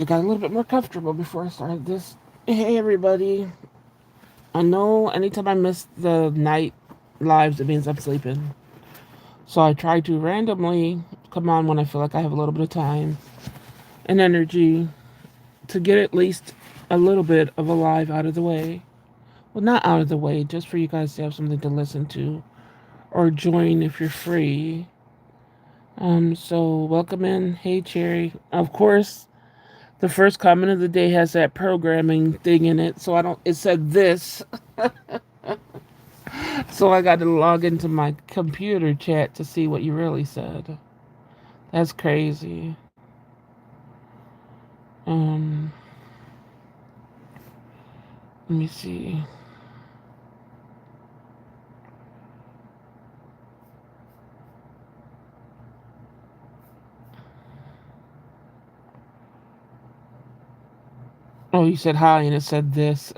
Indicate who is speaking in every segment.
Speaker 1: I got a little bit more comfortable before I started this. Hey, everybody. I know anytime I miss the night lives, it means I'm sleeping. So I try to randomly come on when I feel like I have a little bit of time and energy to get at least a little bit of a live out of the way. Well, not out of the way, just for you guys to have something to listen to or join if you're free. So welcome in. Hey, Cherry. Of course, the first comment of the day has that programming thing in it, so I don't. It said this, so I got to log into my computer chat to see what you really said. That's crazy. Um, Let me see. Oh, you said hi, and it said this.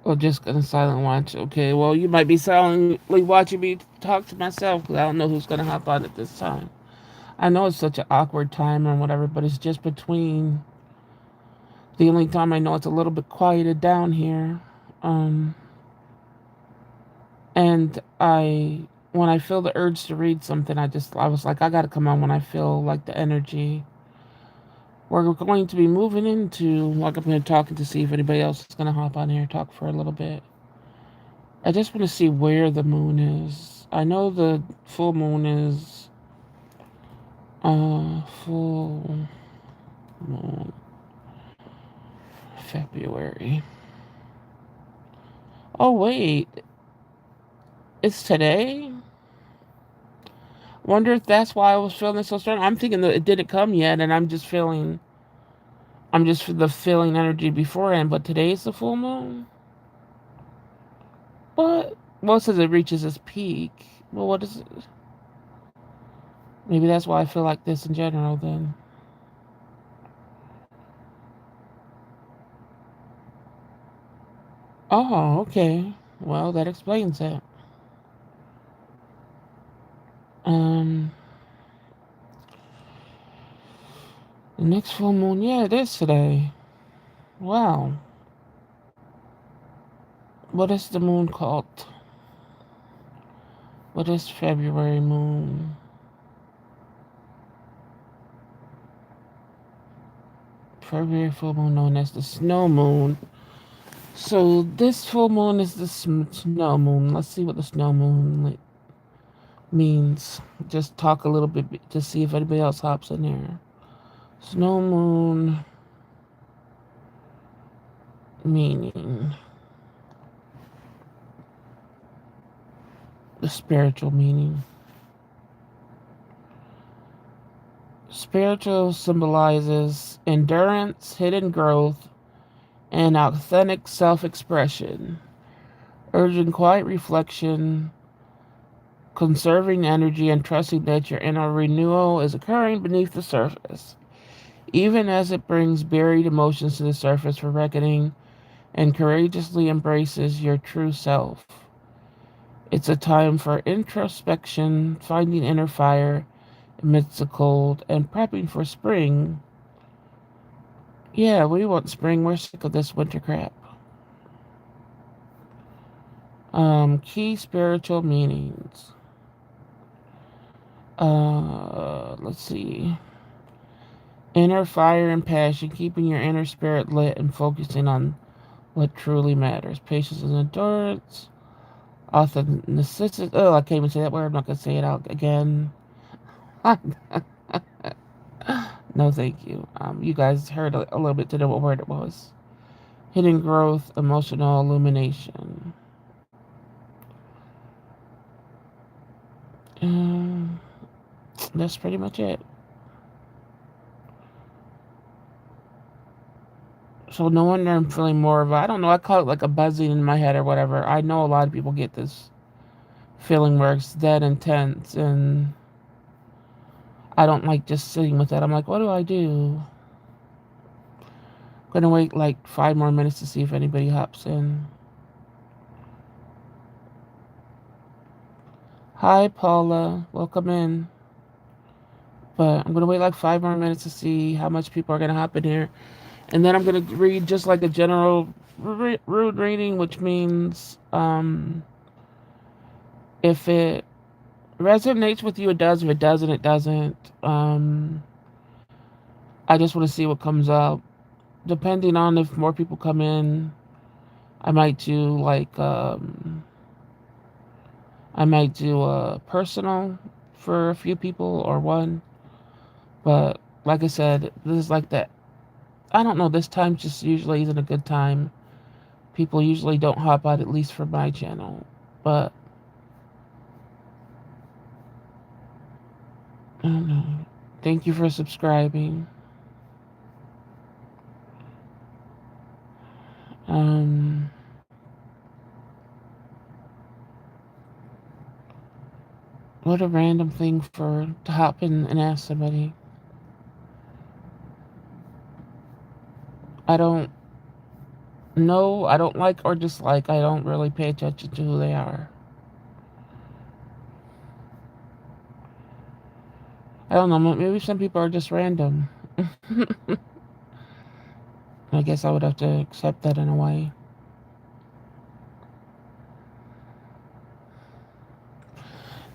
Speaker 1: Oh, just gonna silent watch. Okay, well, you might be silently watching me talk to myself because I don't know who's gonna hop on at this time. I know it's such an awkward time or whatever, but it's just between the only time I know it's a little bit quieted down here. Um, and when I feel the urge to read something, I was like, I gotta come on when I feel like the energy. We're going to be moving into, like, I'm going to talking to see if anybody else is going to hop on here and talk for a little bit. I just want to see where the moon is. I know the full moon is, full moon, February. Oh, wait. It's today? Wonder if that's why I was feeling so strong. I'm thinking that it didn't come yet, and I'm just the feeling energy beforehand, but today's the full moon? What? Well, it says it reaches its peak. Well, what is it? Maybe that's why I feel like this in general, then. Oh, okay. Well, that explains it. Um, the next full moon, yeah, it is today. Wow. What is the moon called? What is February moon? February full moon known as the snow moon. So this full moon is the snow moon. Let's see what the snow moon means. Just talk a little bit to see if anybody else hops in here. Snow moon meaning. The spiritual meaning. Spiritual symbolizes endurance, hidden growth, and authentic self expression, urging quiet reflection, conserving energy, and trusting that your inner renewal is occurring beneath the surface, even as it brings buried emotions to the surface for reckoning and courageously embraces your true self. It's a time for introspection, finding inner fire amidst the cold, and prepping for spring. Yeah, we want spring. We're sick of this winter crap. Key spiritual meanings. Let's see. Inner fire and passion, keeping your inner spirit lit and focusing on what truly matters. Patience and endurance. Authenticity. Oh, I can't even say that word. I'm not gonna say it out again. No, thank you. You guys heard a little bit to know what word it was. Hidden growth, emotional illumination. Um, that's pretty much it. So no wonder I'm feeling more of I don't know, I call it like a buzzing in my head or whatever. I know a lot of people get this feeling where it's that intense and I don't like just sitting with that. I'm like, what do I do? Gonna wait like 5 more minutes to see if anybody hops in. Hi Paula, welcome in. But I'm gonna wait like 5 more minutes to see how much people are gonna hop in here, and then I'm gonna read just like a general rude reading, which means if it resonates with you, it does. If it doesn't, it doesn't. I just want to see what comes up. Depending on if more people come in, I might do like I might do a personal for a few people or one. But like I said, this is like that. I don't know. This time just usually isn't a good time. People usually don't hop out, at least for my channel. But I don't know. Thank you for subscribing. Um, what a random thing for to hop in and ask somebody. I don't know. I don't like or dislike. I don't really pay attention to who they are. I don't know. Maybe some people are just random. I guess I would have to accept that in a way.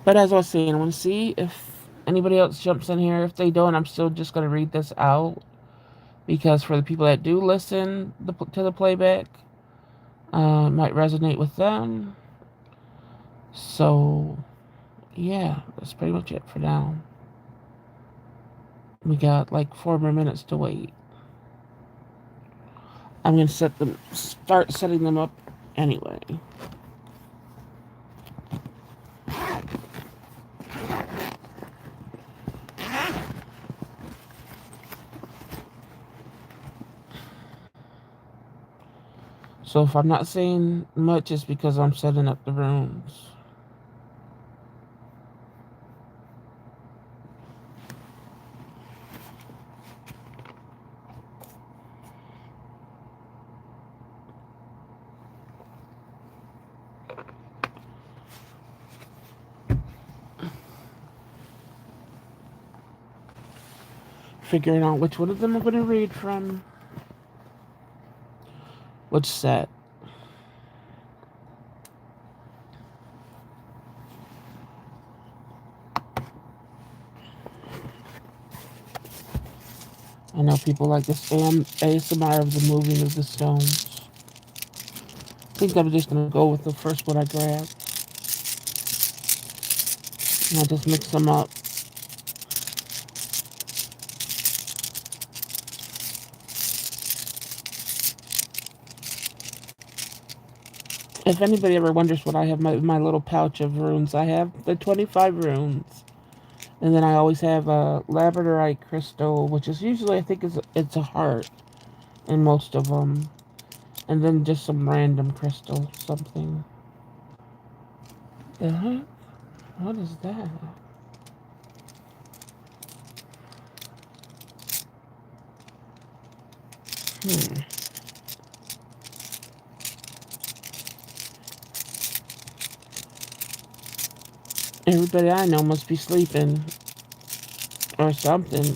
Speaker 1: But as I was saying, I want to see if anybody else jumps in here. If they don't, I'm still just going to read this out because for the people that do listen to the playback, it might resonate with them. So, yeah, that's pretty much it for now. We got like 4 more minutes to wait. I'm going to start setting them up anyway. So if I'm not saying much, it's because I'm setting up the rooms. Figuring out which one of them I'm going to read from. Which set. I know people like the ASMR of the moving of the stones. I think I'm just going to go with the first one I grabbed. And I'll just mix them up. If anybody ever wonders what I have my little pouch of runes, I have the 25 runes. And then I always have a labradorite crystal, which is usually, I think, it's a heart in most of them. And then just some random crystal, something. The heck? What is that? Hmm. Everybody I know must be sleeping or something.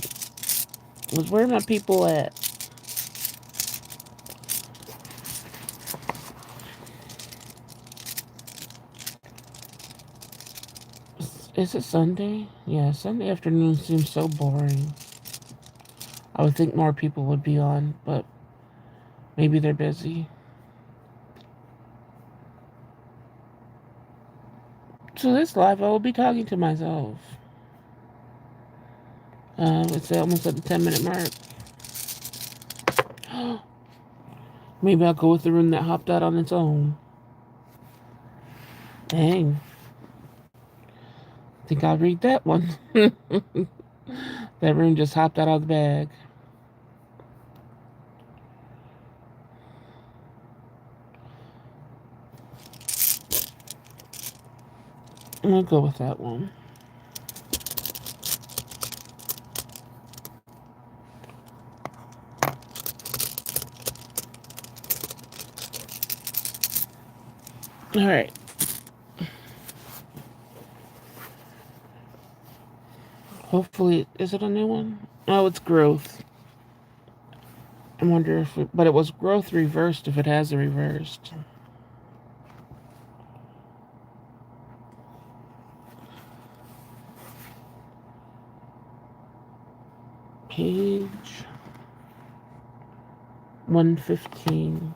Speaker 1: Where are my people at? Is it Sunday? Yeah, Sunday afternoon seems so boring. I would think more people would be on, but maybe they're busy. So this live, I will be talking to myself. It's almost at the 10-minute mark. Maybe I'll go with the rune that hopped out on its own. Dang. I think I'll read that one. That rune just hopped out of the bag. I'll go with that one. All right. Hopefully, is it a new one? Oh, it's growth. I wonder if it, but it was growth reversed if it has a reversed. Page 115.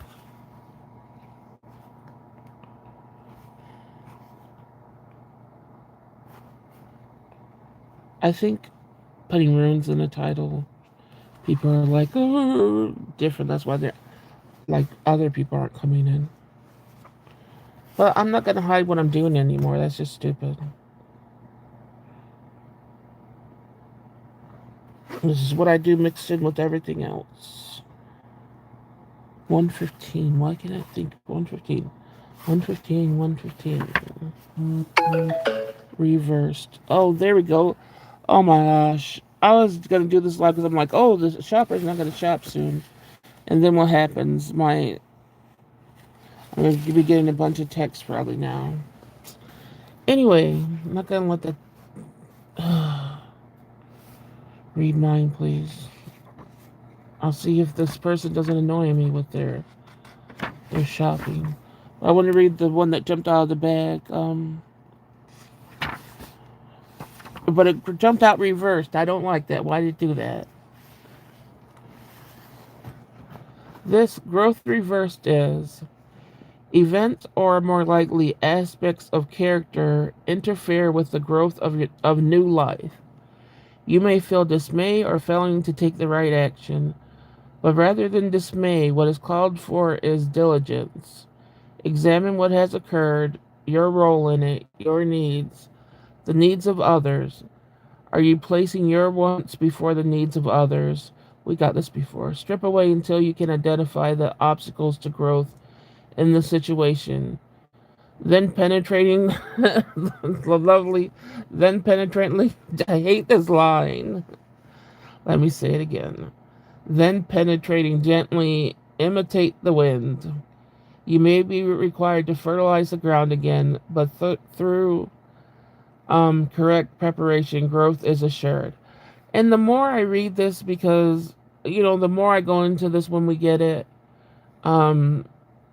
Speaker 1: I think putting runes in the title, people are like, oh, different. That's why they're like other people aren't coming in. But I'm not gonna hide what I'm doing anymore. That's just stupid. This is what I do mixed in with everything else. 115. Why can't I think 115? 115, 115. Reversed. Oh, there we go. Oh my gosh. I was gonna do this live because I'm like, oh, the shopper's not gonna shop soon. And then what happens? I'm gonna be getting a bunch of texts probably now. Anyway, I'm not gonna let that read mine, please. I'll see if this person doesn't annoy me with their shopping. I want to read the one that jumped out of the bag. But it jumped out reversed. I don't like that. Why did it do that? This growth reversed is events or more likely aspects of character interfere with the growth of new life. You may feel dismay or failing to take the right action, but rather than dismay, what is called for is diligence. Examine what has occurred, your role in it, your needs, the needs of others. Are you placing your wants before the needs of others? We got this before. Strip away until you can identify the obstacles to growth in the situation. Then penetrating the lovely, then penetrantly. I hate this line. Let me say it again. Then penetrating gently, imitate the wind. You may be required to fertilize the ground again, but through correct preparation, growth is assured. And the more I read this, because the more I go into this when we get it, um,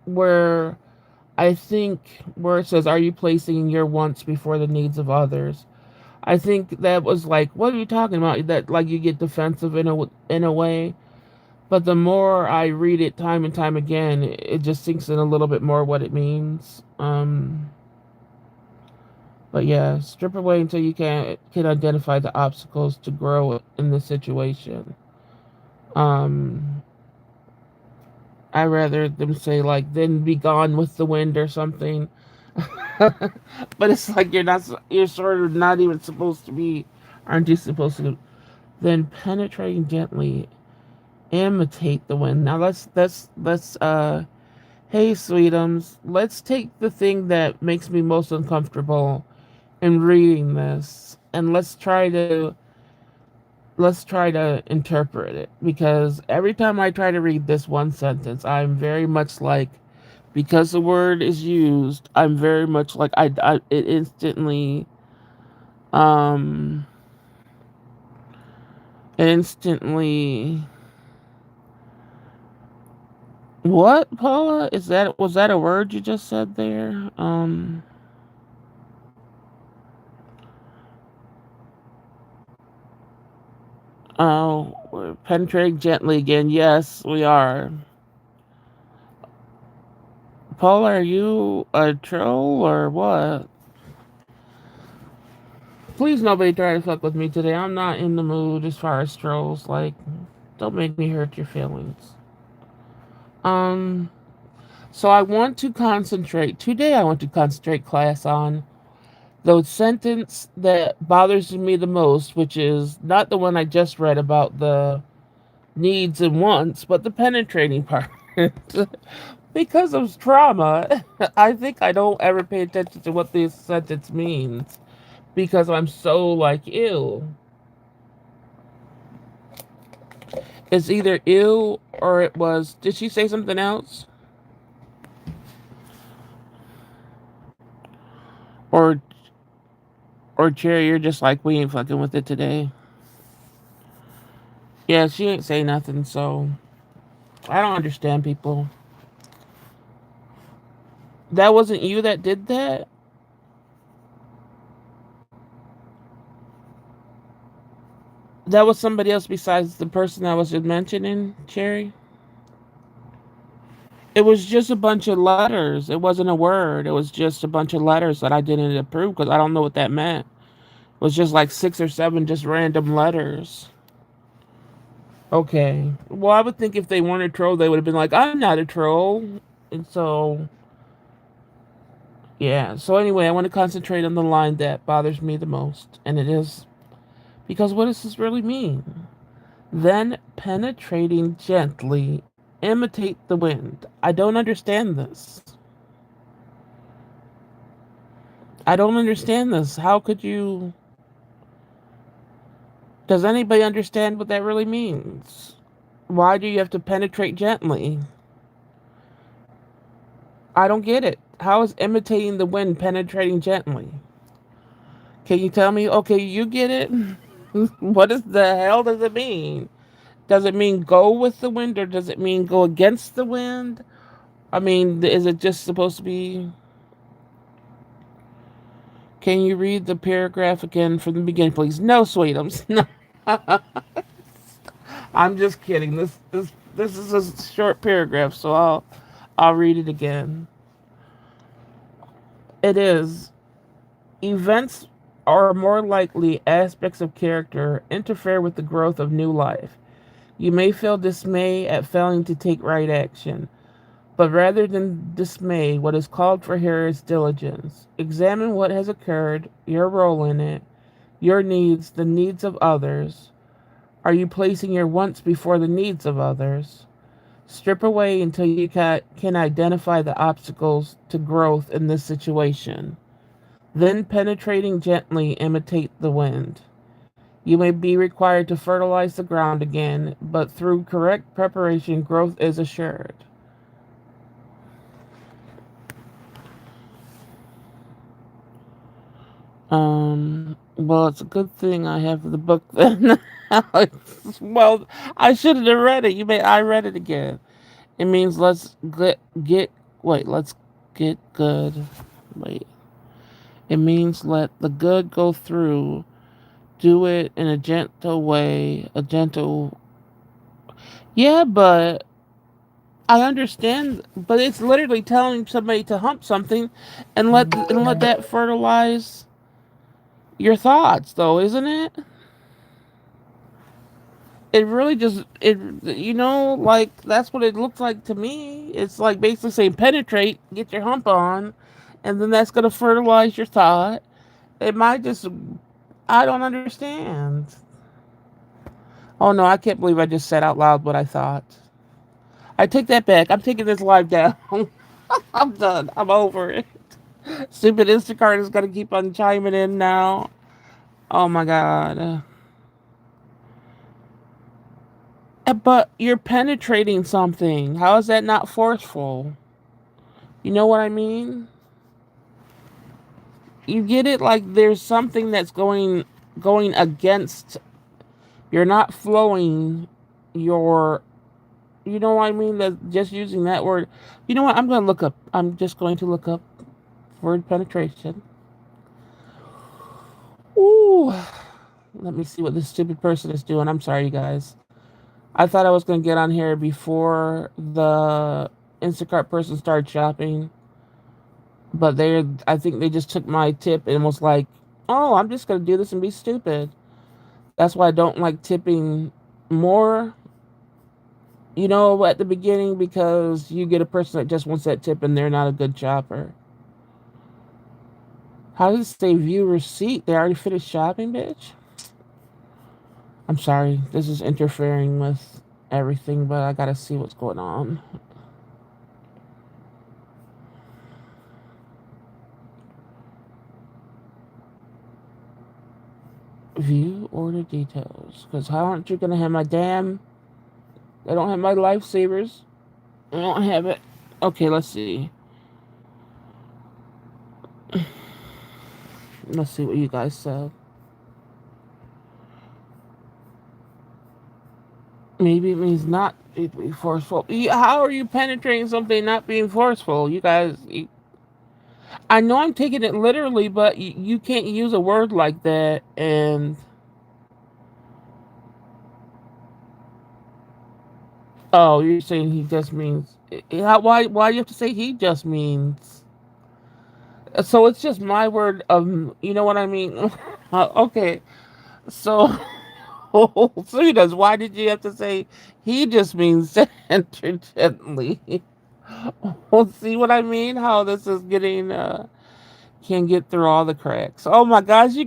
Speaker 1: where I think where it says, "Are you placing your wants before the needs of others?" I think that was like, what are you talking about? That like you get defensive in a way. But the more I read it time and time again, it just sinks in a little bit more what it means. But yeah, strip away until you can identify the obstacles to grow in the situation. Um, I rather them say like, "Then be gone with the wind" or something. But it's like you're sort of not even supposed to be. Aren't you supposed to? Then penetrating gently, imitate the wind. Now let's. Hey, sweetums, let's take the thing that makes me most uncomfortable in reading this, and let's try to interpret it, because every time I try to read this one sentence, I'm very much like, because the word is used, I'm very much like it um instantly. What, Paula? Was that a word you just said there? Oh, we're penetrating gently again. Yes, we are. Paula, are you a troll or what? Please, nobody try to fuck with me today. I'm not in the mood as far as trolls. Like, don't make me hurt your feelings. Um, so I want to concentrate. Today I want to concentrate class on the sentence that bothers me the most, which is not the one I just read about the needs and wants, but the penetrating part. Because of trauma, I think I don't ever pay attention to what this sentence means because I'm so like ill. It's either ill or it was. Did she say something else? Or Cherry, you're just like we ain't fucking with it today. Yeah, she ain't say nothing, so I don't understand people. That wasn't you that did that? That was somebody else besides the person I was just mentioning, Cherry? It was just a bunch of letters. It wasn't a word. It was just a bunch of letters that I didn't approve because I don't know what that meant. It was just like six or seven just random letters. Okay. Well, I would think if they weren't a troll, they would have been like, I'm not a troll. And so, yeah. So, anyway, I want to concentrate on the line that bothers me the most. And it is because what does this really mean? Then penetrating gently, imitate the wind. I don't understand this. I don't understand this. How could you. Does anybody understand what that really means? Why do you have to penetrate gently? I don't get it. How is imitating the wind penetrating gently? Can you tell me? Okay, you get it. What is the hell does it mean? Does it mean go with the wind or does it mean go against the wind? I mean, is it just supposed to be? Can you read the paragraph again from the beginning, please? No, sweetums. No, I'm just kidding. This is a short paragraph, so I'll read it again. It is events are more likely aspects of character interfere with the growth of new life. You may feel dismay at failing to take right action, but rather than dismay, what is called for here is diligence. Examine what has occurred, your role in it, your needs, the needs of others. Are you placing your wants before the needs of others? Strip away until you can identify the obstacles to growth in this situation. Then, penetrating gently, imitate the wind. You may be required to fertilize the ground again, but through correct preparation, growth is assured. Well, it's a good thing I have the book then. Well, I shouldn't have read it. I read it again. It means let's get good. Wait. It means let the good go through. Do it in a gentle way, a gentle. Yeah, but I understand, but it's literally telling somebody to hump something and let that fertilize your thoughts, though, isn't it? It really just like that's what it looks like to me. It's like basically saying penetrate, get your hump on, and then that's gonna fertilize your thought. It might just I don't understand. Oh no, I can't believe I just said out loud what I thought. I take that back. I'm taking this live down. I'm done. I'm over it. Stupid Instacart is gonna keep on chiming in now. Oh my god. But you're penetrating something. How is that not forceful? You know what I mean? You get it? Like there's something that's going against. You're not flowing your. You know what I mean? That just using that word. You know what? I'm gonna look up. I'm just going to look up word penetration. Ooh. Let me see what this stupid person is doing. I'm sorry, you guys. I thought I was gonna get on here before the Instacart person started shopping, but I think they just took my tip and was like, "Oh, I'm just gonna do this and be stupid." That's why I don't like tipping more, at the beginning because you get a person that just wants that tip and they're not a good shopper. How does it say view receipt? They already finished shopping, bitch? I'm sorry, this is interfering with everything, but I gotta see what's going on. View order details. Because how aren't you gonna have my damn. I don't have my lifesavers. I don't have it. Okay, let's see. Let's see what you guys said. Maybe it means not be forceful. How are you penetrating something not being forceful? You guys, I know I'm taking it literally, but you can't use a word like that. And oh, you're saying he just means. Why do you have to say he just means? So it's just my word of, you know what I mean? Okay, so so he does. Why did you have to say he just means enter gently? Well, see what I mean? How this is getting can get through all the cracks. Oh my gosh, you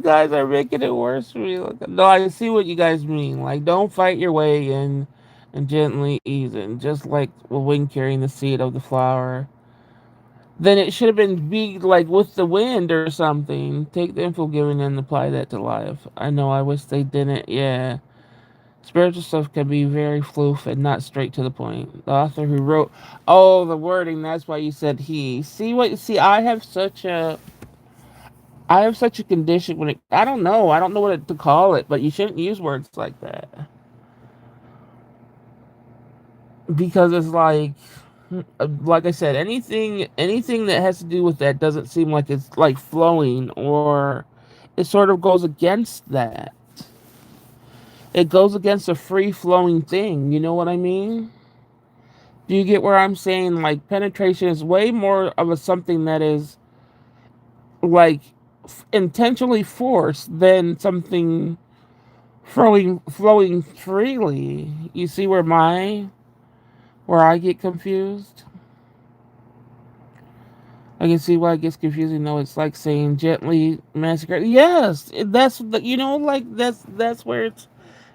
Speaker 1: guys are making it worse for me. No, I see what you guys mean. Like, don't fight your way in, and gently ease in, just like a wind carrying the seed of the flower. Then it should have been be like with the wind or something. Take the info given and apply that to life. I know. I wish they didn't. Yeah. Spiritual stuff can be very floof and not straight to the point. The author who wrote, oh, the wording. That's why you said he. See what? See, I have such a condition when it. I don't know. I don't know what to call it, but you shouldn't use words like that because it's like I said, anything that has to do with that doesn't seem like it's like flowing, or it sort of goes against that. It goes against a free flowing thing. You know what I mean? Do you get where I'm saying? Like penetration is way more of a something that is like intentionally forced than something flowing freely. You see where I get confused? I can see why it gets confusing. No, it's like saying gently massacre. Yes, that's like that's where it's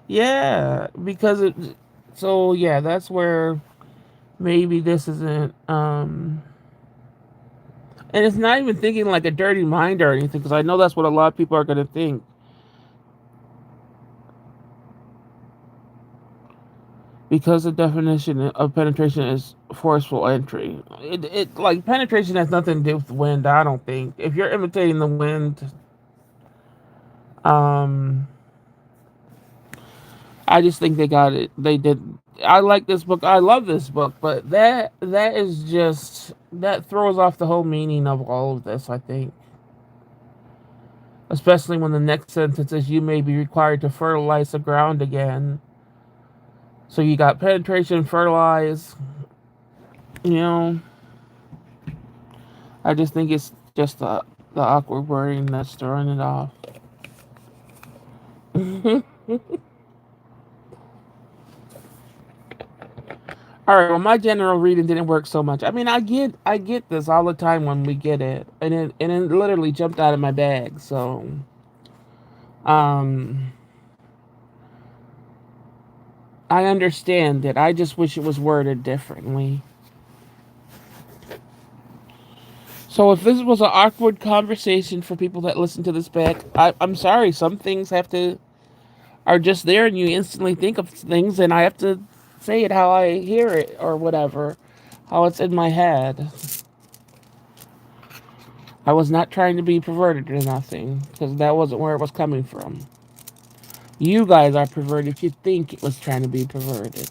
Speaker 1: yeah because it. So yeah, that's where maybe this isn't. And it's not even thinking like a dirty mind or anything because I know that's what a lot of people are gonna think because the definition of penetration is forceful entry. It like penetration has nothing to do with wind. I don't think if you're imitating the wind, um, I just think they got it. They did. I like this book. I love this book, but that is just that throws off the whole meaning of all of this. I think, especially when the next sentence is, "You may be required to fertilize the ground again." So you got penetration, fertilize. You know, I just think it's just the awkward wording that's throwing it off. All right. Well, my general reading didn't work so much. I mean, I get this all the time when we get it, and it literally jumped out of my bag. So, um, I understand it. I just wish it was worded differently. So, if this was an awkward conversation for people that listen to this back, I'm sorry. Some things have to are just there, and you instantly think of things, and I have to say it how I hear it or whatever, how it's in my head. I was not trying to be perverted or nothing, because that wasn't where it was coming from. You guys are perverted if you think it was trying to be perverted.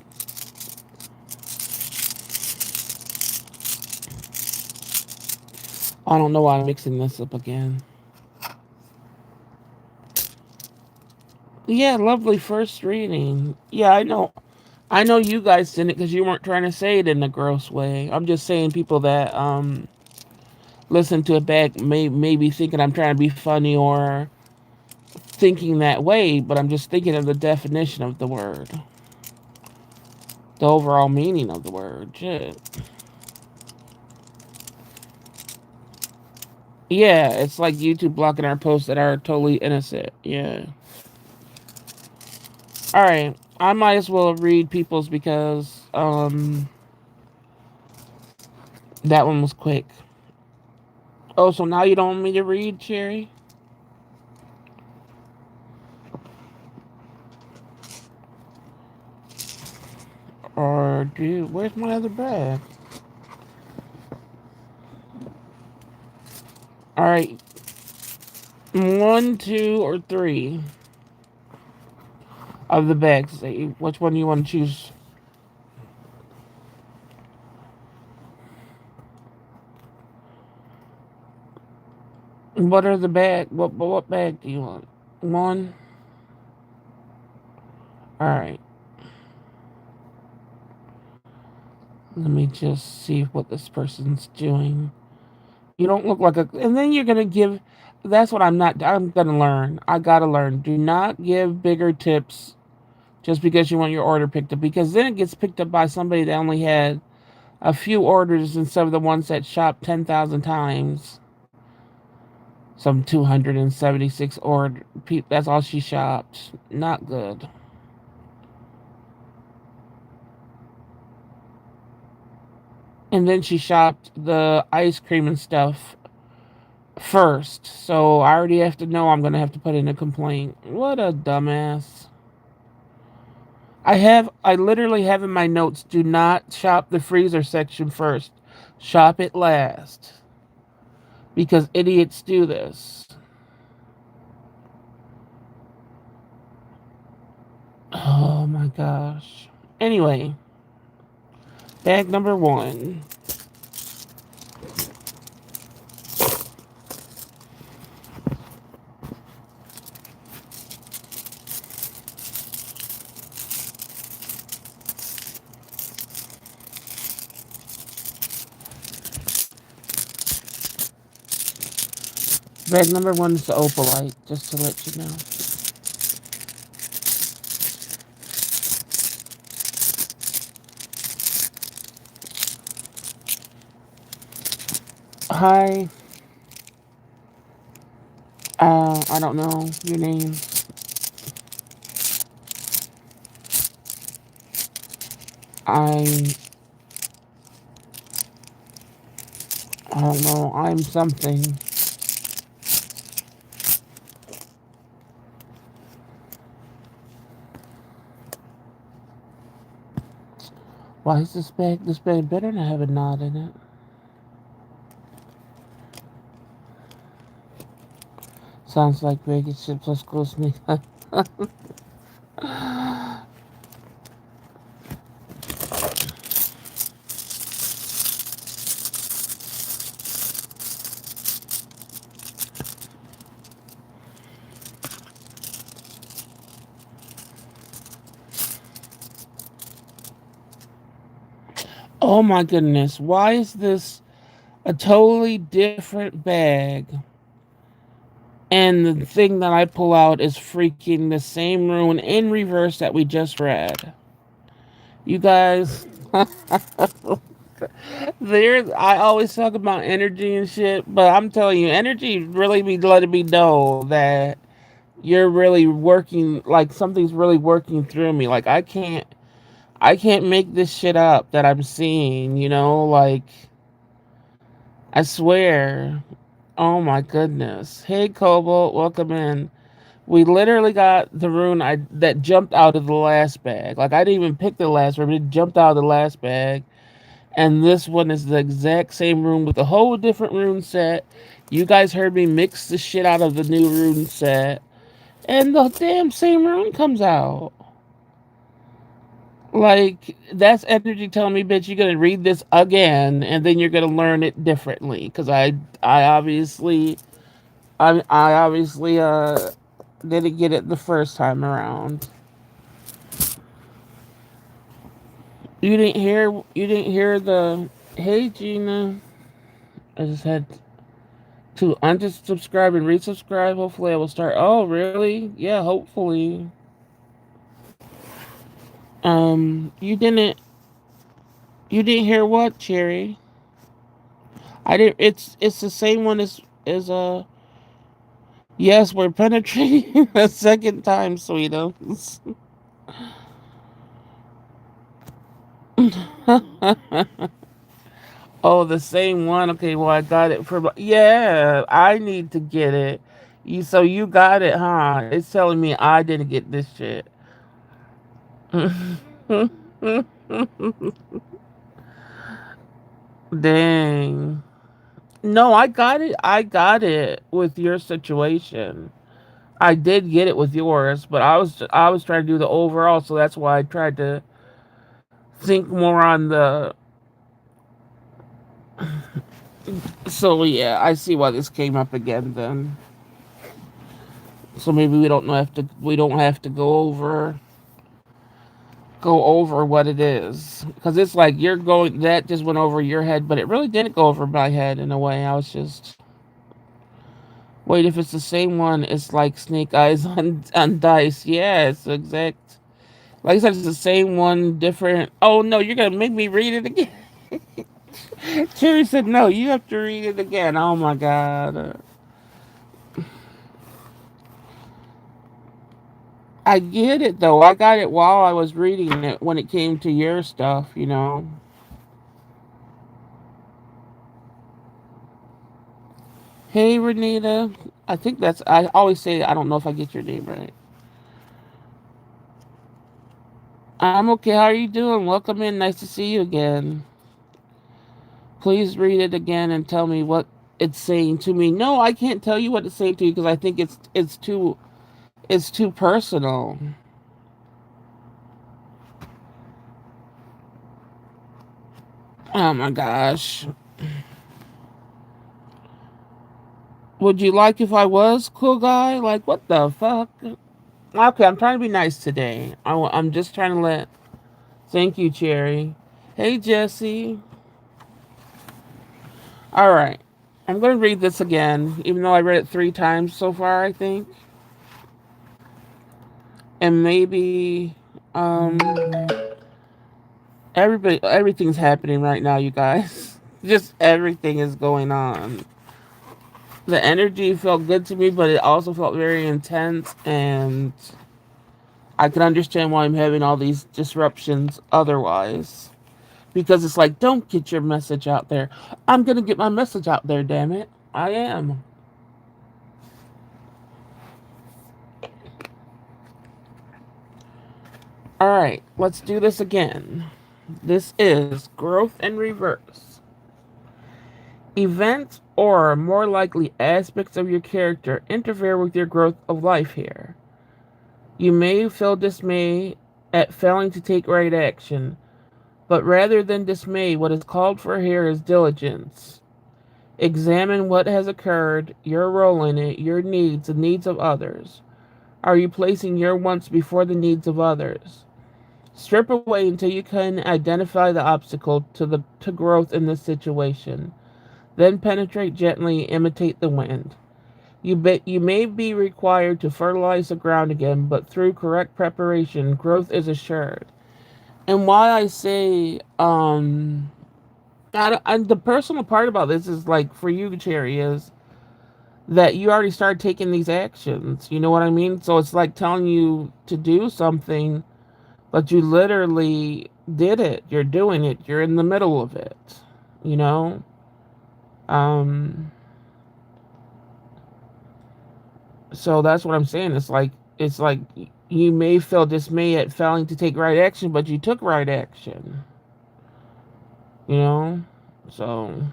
Speaker 1: I don't know why I'm mixing this up again. Yeah, lovely first reading. Yeah, I know. I know you guys didn't because you weren't trying to say it in a gross way. I'm just saying people that listen to it back may be thinking I'm trying to be funny or thinking that way, but I'm just thinking of the definition of the word, the overall meaning of the word. Shit. Yeah, it's like YouTube blocking our posts that are totally innocent. Yeah. All right. I might as well read people's because that one was quick. Oh, so now you don't want me to read, Cherry? Or do where's my other bag? All right. One, two, or three. of the bags. Which one do you want to choose? What are the bag? What bag do you want? One. All right. Let me just see what this person's doing. You don't look like a. And then you're gonna give. That's what I'm not. I'm gonna learn. I gotta learn. Do not give bigger tips just because you want your order picked up, because then it gets picked up by somebody that only had a few orders instead of the ones that shopped 10,000 times. Some 276 order. That's all she shopped. Not good. And then she shopped the ice cream and stuff first. So I already have to know I'm going to have to put in a complaint. What a dumbass. I literally have in my notes, do not shop the freezer section first. Shop it last. Because idiots do this. Oh my gosh. Anyway, bag number one. Bag number one is the opalite, just to let you know. Hi. I don't know your name. I I don't know. I'm something. Why is this bag? This bag better not have a knot in it. Sounds like bacon chips. Let's go sneak. Oh my goodness. Why is this a totally different bag? And the thing that I pull out is freaking the same rune in reverse that we just read. You guys, I always talk about energy and shit, but I'm telling you, energy really be letting me know that you're really working, like something's really working through me. Like I can't make this shit up that I'm seeing, like I swear. Oh my goodness. Hey Cobalt, welcome in. We literally got the rune that jumped out of the last bag. Like I didn't even pick the last rune, it jumped out of the last bag. And this one is the exact same rune with a whole different rune set. You guys heard me mix the shit out of the new rune set. And the damn same rune comes out. Like, that's energy telling me, bitch, you're gonna read this again, and then you're gonna learn it differently. Cause I obviously, I obviously, didn't get it the first time around. You didn't hear the, hey Gina, I just had to unsubscribe and resubscribe. Hopefully I will start. Oh, really? Yeah, hopefully. You didn't hear what, Cherry? I didn't. It's the same one as. Yes, we're penetrating a second time, sweetums. Oh, the same one. Okay, well I got it for. Yeah, I need to get it. So you got it, huh? It's telling me I didn't get this shit. Dang. No, I got it. I got it with your situation. I did get it with yours, but I was trying to do the overall, so that's why I tried to think more on the. So yeah, I see why this came up again then. So maybe we don't have to go over what it is, because it's like you're going that just went over your head, but it really didn't go over my head in a way. I was just wait, if it's the same one, it's like snake eyes on dice. Yeah, it's exact. Like I said, it's the same one, different. Oh no, you're gonna make me read it again. Cherry said no, you have to read it again. Oh my god. I get it though. I got it while I was reading it when it came to your stuff. Hey Renita. I always say I don't know if I get your name right. I'm okay. How are you doing? Welcome in. Nice to see you again. Please read it again and tell me what it's saying to me. No, I can't tell you what it's saying to you because I think it's too personal. Oh my gosh. Would you like if I was cool guy? Like what the fuck? Okay, I'm trying to be nice today. I'm just trying to let. Thank you, Cherry. Hey, Jesse. All right. I'm going to read this again, even though I read it 3 times so far, I think. And maybe, everything's happening right now, you guys. Just everything is going on. The energy felt good to me, but it also felt very intense, and I can understand why I'm having all these disruptions otherwise. Because it's like, don't get your message out there. I'm going to get my message out there, damn it. I am. All right, let's do this again. This is growth in reverse. Events or more likely aspects of your character interfere with your growth of life here. You may feel dismay at failing to take right action, but rather than dismay, what is called for here is diligence. Examine what has occurred, your role in it, your needs, the needs of others. Are you placing your wants before the needs of others? Strip away until you can identify the obstacle to growth in this situation. Then penetrate gently, imitate the wind. You may be required to fertilize the ground again, but through correct preparation, growth is assured. And why I say, the personal part about this is like for you, Cherry, is that you already started taking these actions. You know what I mean? So it's like telling you to do something, but you literally did it. You're doing it. You're in the middle of it. You know? Um, so that's what I'm saying. It's like you may feel dismay at failing to take right action, but you took right action. You know? So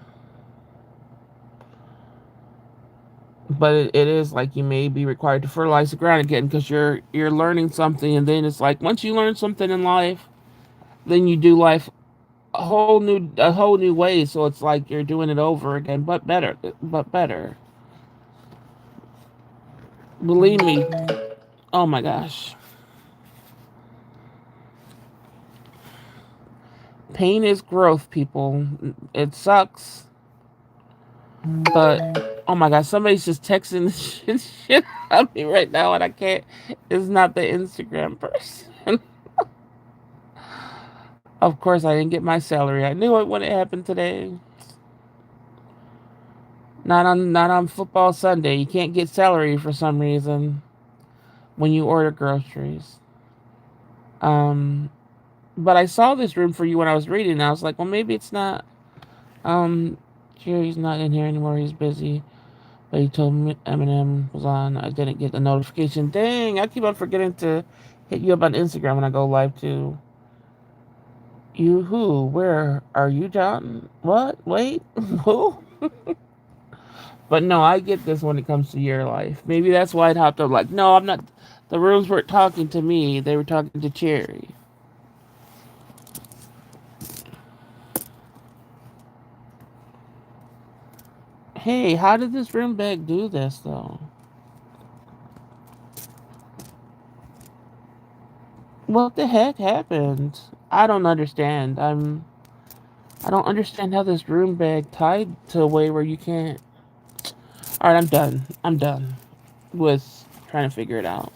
Speaker 1: but it is like you may be required to fertilize the ground again because you're learning something, and then it's like once you learn something in life, then you do life a whole new way. So it's like you're doing it over again, but better, but better. Believe me. Oh my gosh, pain is growth, people. It sucks, but oh my gosh, somebody's just texting the shit at me right now, and I can't. It's not the Instagram person. Of course, I didn't get my salary. I knew it when it happened today. Not on football Sunday. You can't get salary for some reason when you order groceries. Um, but I saw this room for you when I was reading. And I was like, well, maybe it's not. Um, Jerry's not in here anymore. He's busy. But he told me Eminem was on. I didn't get the notification. Dang, I keep on forgetting to hit you up on Instagram when I go live too. You who? Where are you, John? What? Wait, who? But no, I get this when it comes to your life. Maybe that's why it hopped up. Like, no, I'm not. The rooms weren't talking to me. They were talking to Cherry. Hey, how did this room bag do this though? What the heck happened? I don't understand. I don't understand how this room bag tied to a way where you can't. All right, I'm done. I'm done with trying to figure it out.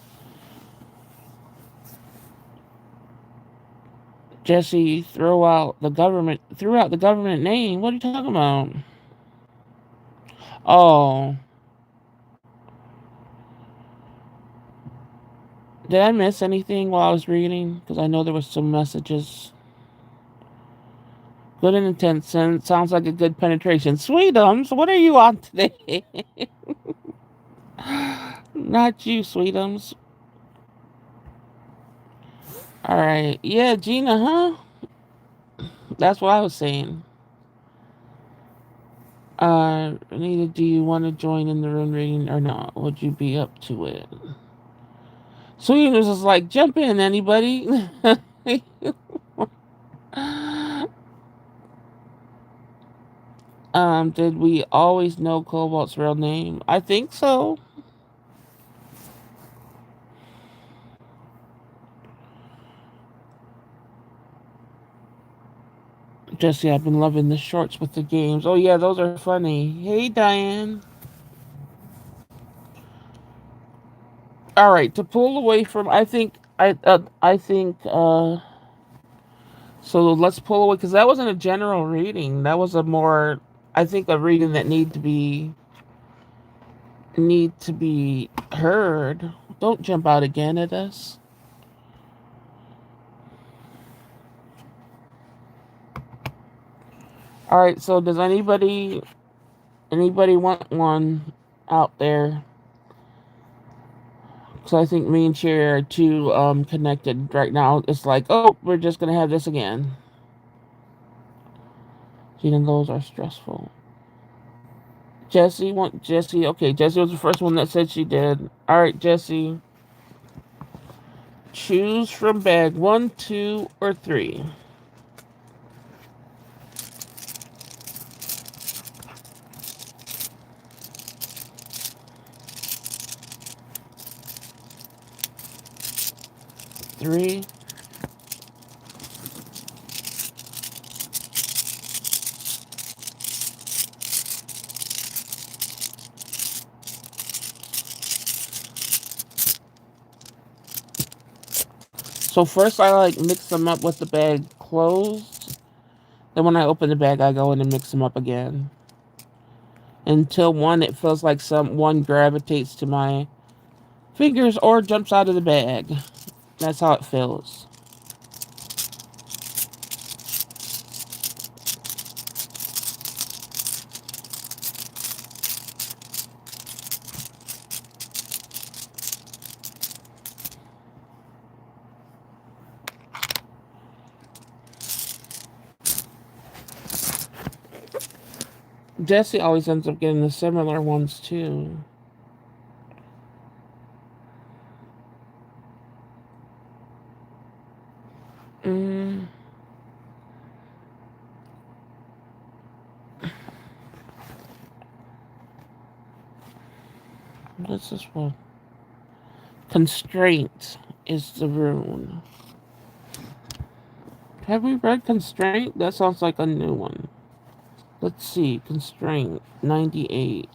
Speaker 1: Jesse, threw out the government name. What are you talking about? Oh, did I miss anything while I was reading? Because I know there was some messages. Good and intense and sounds like a good penetration. Sweetums, what are you on today? Not you, Sweetums. All right, yeah, Gina, huh? That's what I was saying. Anita, do you want to join in the room reading or not? Would you be up to it? Sweetums is like, jump in, anybody? Did we always know Cobalt's real name? I think so. Jesse, I've been loving the shorts with the games. Oh yeah, those are funny. Hey, Diane. All right, to pull away from, I think so let's pull away because that wasn't a general reading. That was a more, I think, a reading that need to be heard. Don't jump out again at us. All right, so does anybody want one out there? So I think me and Cherry are too connected right now. It's like, oh, we're just gonna have this again. Even those are stressful. Jesse? Okay, Jesse was the first one that said she did. All right, Jesse. Choose from bag one, two, or three. Three. So first I like mix them up with the bag closed. Then when I open the bag, I go in and mix them up again. Until one, it feels like one gravitates to my fingers or jumps out of the bag. That's how it feels. Jesse always ends up getting the similar ones too. Mm, what's this one? Constraint is the rune. Have we read Constraint? That sounds like a new one. Let's see. Constraint 98.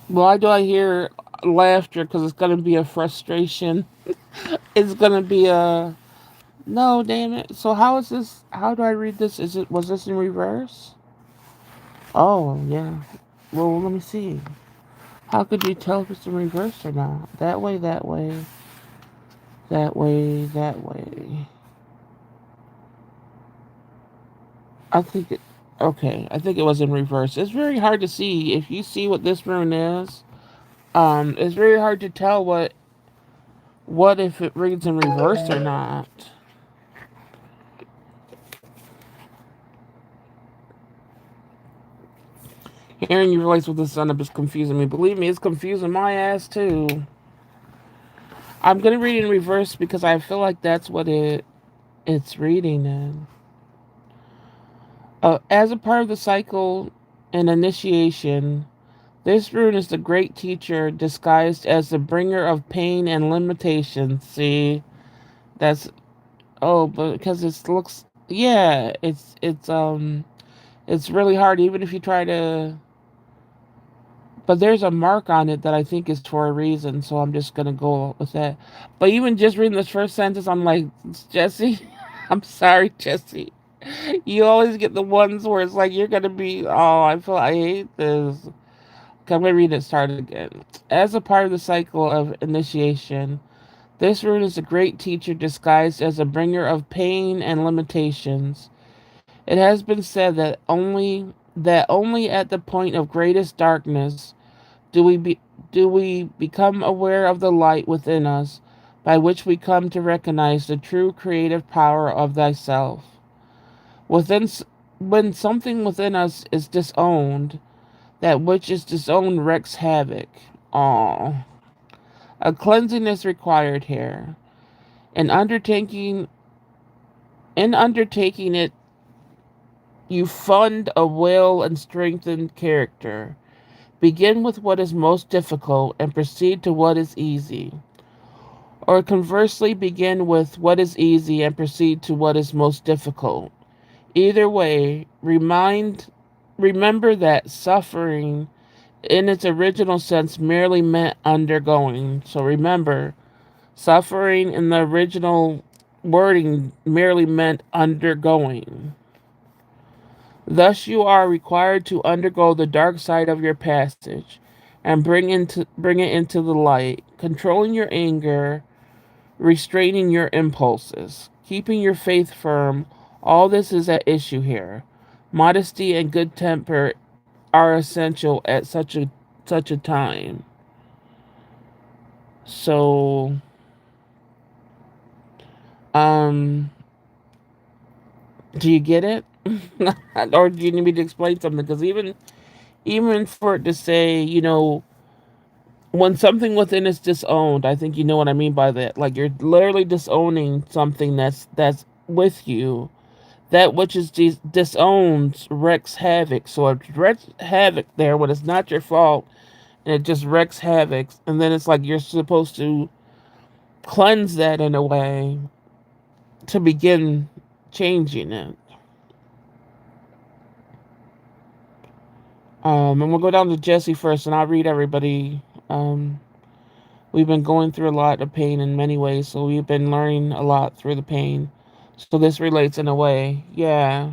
Speaker 1: Why do I hear laughter? Because it's going to be a frustration. It's going to be a. No, damn it. So how is this? How do I read this? Was this in reverse? Oh, yeah. Well, let me see. How could you tell if it's in reverse or not? That way, that way, that way, that way. I think it. Okay, I think it was in reverse. It's very hard to see. If you see what this rune is, it's very hard to tell what if it reads in reverse or not. Hearing your voice with the sun up is confusing me. Believe me, it's confusing my ass too. I'm gonna read it in reverse because I feel like that's what it's reading in. As a part of the cycle and initiation, this rune is the great teacher disguised as the bringer of pain and limitation. See, that's but because it looks, yeah, it's really hard even if you try to. But there's a mark on it that I think is for a reason, so I'm just gonna go with that. But even just reading this first sentence, I'm like, Jesse, I'm sorry, Jesse. You always get the ones where it's like you're gonna be, oh, I hate this. Okay, I'm gonna read it start again. As a part of the cycle of initiation, this rune is a great teacher disguised as a bringer of pain and limitations. It has been said that only at the point of greatest darkness do we be, do we become aware of the light within us, by which we come to recognize the true creative power of thyself. Within when something within us is disowned, that which is disowned wreaks havoc. Aw. A cleansing is required here. In undertaking in undertaking it, you fund a will and strengthen character. Begin with what is most difficult and proceed to what is easy. Or conversely, begin with what is easy and proceed to what is most difficult. Either way, remember that suffering in its original sense merely meant undergoing. So remember, suffering in the original wording merely meant undergoing. Thus, you are required to undergo the dark side of your passage and bring it into the light, controlling your anger, restraining your impulses, keeping your faith firm. All this is at issue here. Modesty and good temper are essential at such a time. So, um, do you get it? Or do you need me to explain something? Because even for it to say, when something within is disowned, I think you know what I mean by that. Like you're literally disowning something that's with you. That which is disowned wreaks havoc. So it wreaks havoc there when it's not your fault, and it just wreaks havoc. And then it's like you're supposed to cleanse that in a way to begin changing it. And we'll go down to Jesse first, and I'll read everybody. Um, we've been going through a lot of pain in many ways, so we've been learning a lot through the pain. So this relates in a way. Yeah,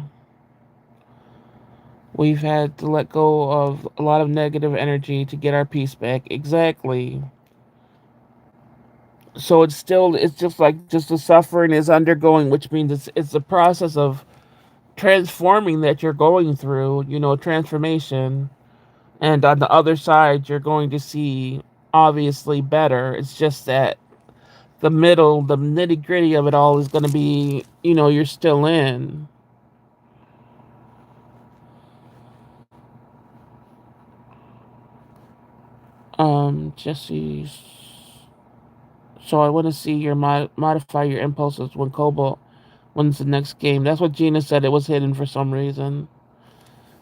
Speaker 1: we've had to let go of a lot of negative energy to get our peace back. Exactly. So it's just like just the suffering is undergoing, which means it's the process of transforming that you're going through, transformation. And on the other side, you're going to see obviously better. It's just that the nitty gritty of it all is going to be, you're still in. Jesse. So I want to see your modify your impulses when Cobalt wins the next game. That's what Gina said. It was hidden for some reason.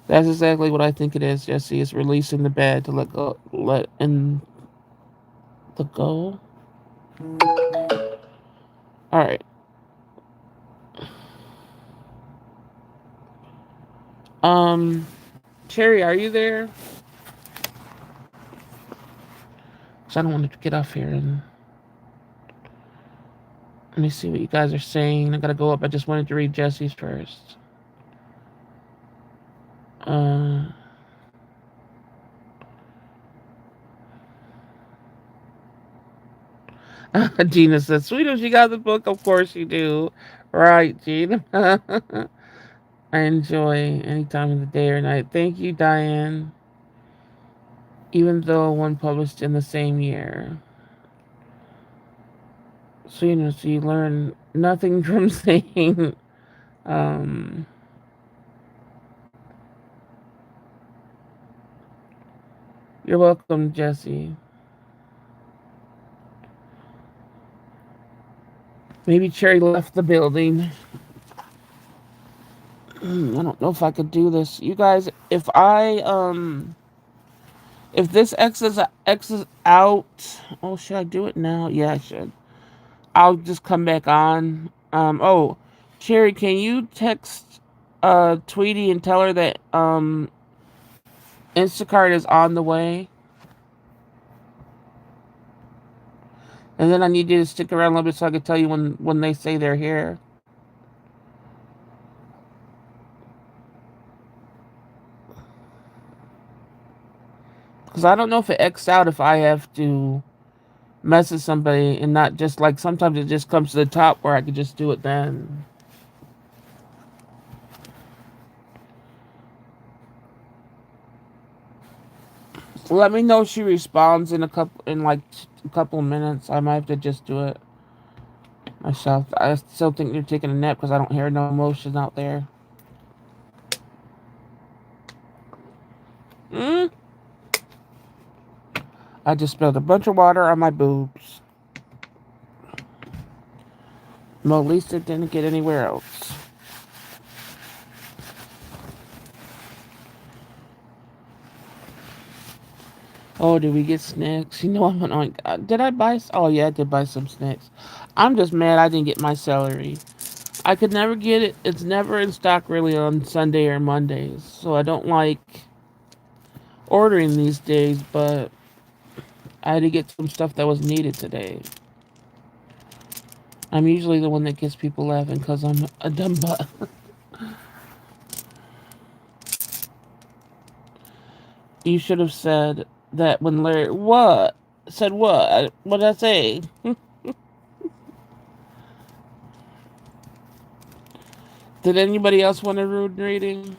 Speaker 1: That's exactly what I think it is. Jesse is releasing the bad to let in the go. All right. Um, Cherry, are you there? Because I don't want to get off here and let me see what you guys are saying. I gotta go up. I just wanted to read Jesse's first. Uh, Gina says, "Sweet, if you got the book, of course you do." Right, Gina. I enjoy any time of the day or night. Thank you, Diane. Even though one published in the same year. So so you learn nothing from saying um you're welcome, Jesse. Maybe Cherry left the building. I don't know if I could do this. You guys, if this X's out, oh, should I do it now? Yeah, I should. I'll just come back on. Oh, Cherry, can you text Tweety and tell her that Instacart is on the way? And then I need you to stick around a little bit so I can tell you when they say they're here. Because I don't know if it X out if I have to message somebody and not just like sometimes it just comes to the top where I could just do it then. Let me know if she responds in like a couple of minutes. I might have to just do it myself. I still think they're taking a nap because I don't hear no emotion out there. Mm? I just spilled a bunch of water on my boobs. Well, at least it didn't get anywhere else. Oh, did we get snacks? You know, I'm annoying. Did I buy? Oh, yeah, I did buy some snacks. I'm just mad I didn't get my celery. I could never get it. It's never in stock really on Sunday or Mondays. So I don't like ordering these days, but I had to get some stuff that was needed today. I'm usually the one that gets people laughing because I'm a dumb butt. You should have said that when Larry. What? Said what? What did I say? Did anybody else want a rude reading?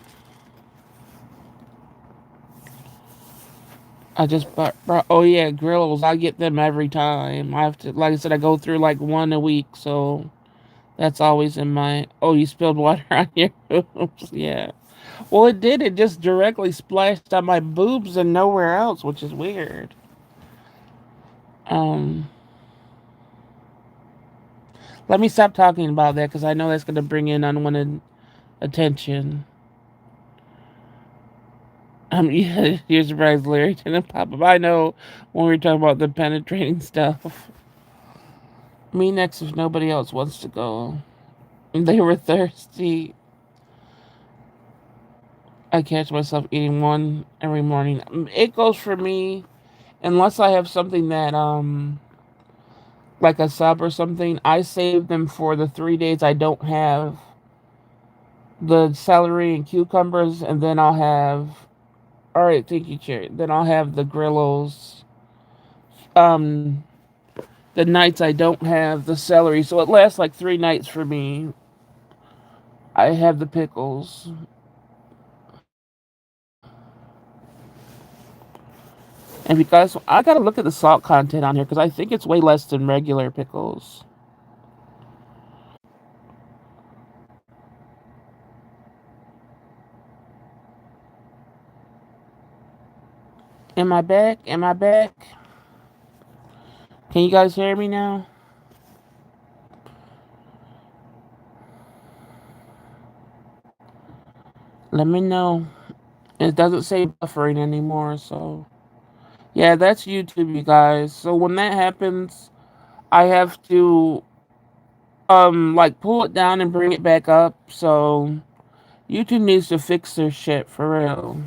Speaker 1: I just brought. Oh yeah, grills. I get them every time. I have to. Like I said, I go through like one a week, so that's always in my. Oh, you spilled water on your boobs. Yeah. Well, it did. It just directly splashed on my boobs and nowhere else, which is weird. Um, Let me stop talking about that because I know that's going to bring in unwanted attention. Yeah, you're surprised Larry didn't pop up. I know when we were talking about the penetrating stuff. Me next if nobody else wants to go. They were thirsty. I catch myself eating one every morning. It goes for me unless I have something that like a sub or something. I save them for the 3 days I don't have the celery and cucumbers, and then I'll have. All right, thank you, Cherry. Then I'll have the grillos. Um, the nights I don't have the celery, so it lasts like 3 nights for me. I have the pickles. And because I gotta look at the salt content on here because I think it's way less than regular pickles. Am I back? Am I back? Can you guys hear me now? Let me know. It doesn't say buffering anymore, so yeah, that's YouTube, you guys. So when that happens, I have to like pull it down and bring it back up. So YouTube needs to fix their shit for real.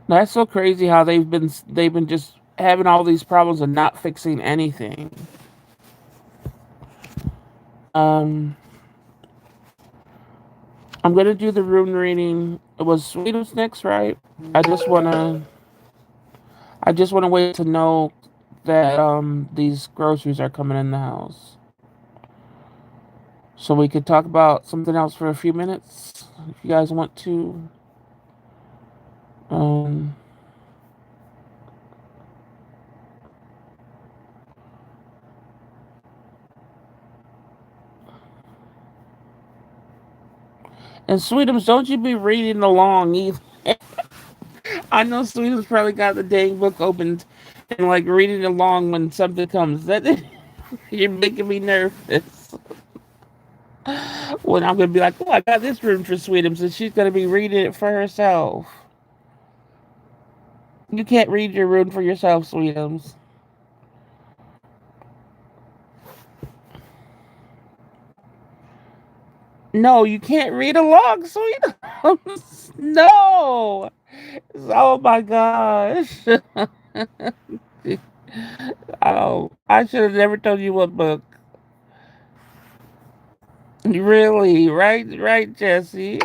Speaker 1: That's so crazy how they've been just having all these problems and not fixing anything. Um, I'm gonna do the room reading. It was Sweetums next, right? I just wanna, I just wanna wait to know that these groceries are coming in the house. So we could talk about something else for a few minutes if you guys want to. Um, and Sweetums, don't you be reading along either. I know Sweetums probably got the dang book opened and like reading along when something comes. That you're making me nervous. When I'm gonna be like, oh, I got this room for Sweetums, and she's gonna be reading it for herself. You can't read your room for yourself, Sweetums. No, you can't read along, Sweetums. No. Oh my gosh. Oh, I should have never told you what book. Really? Right, right, Jesse.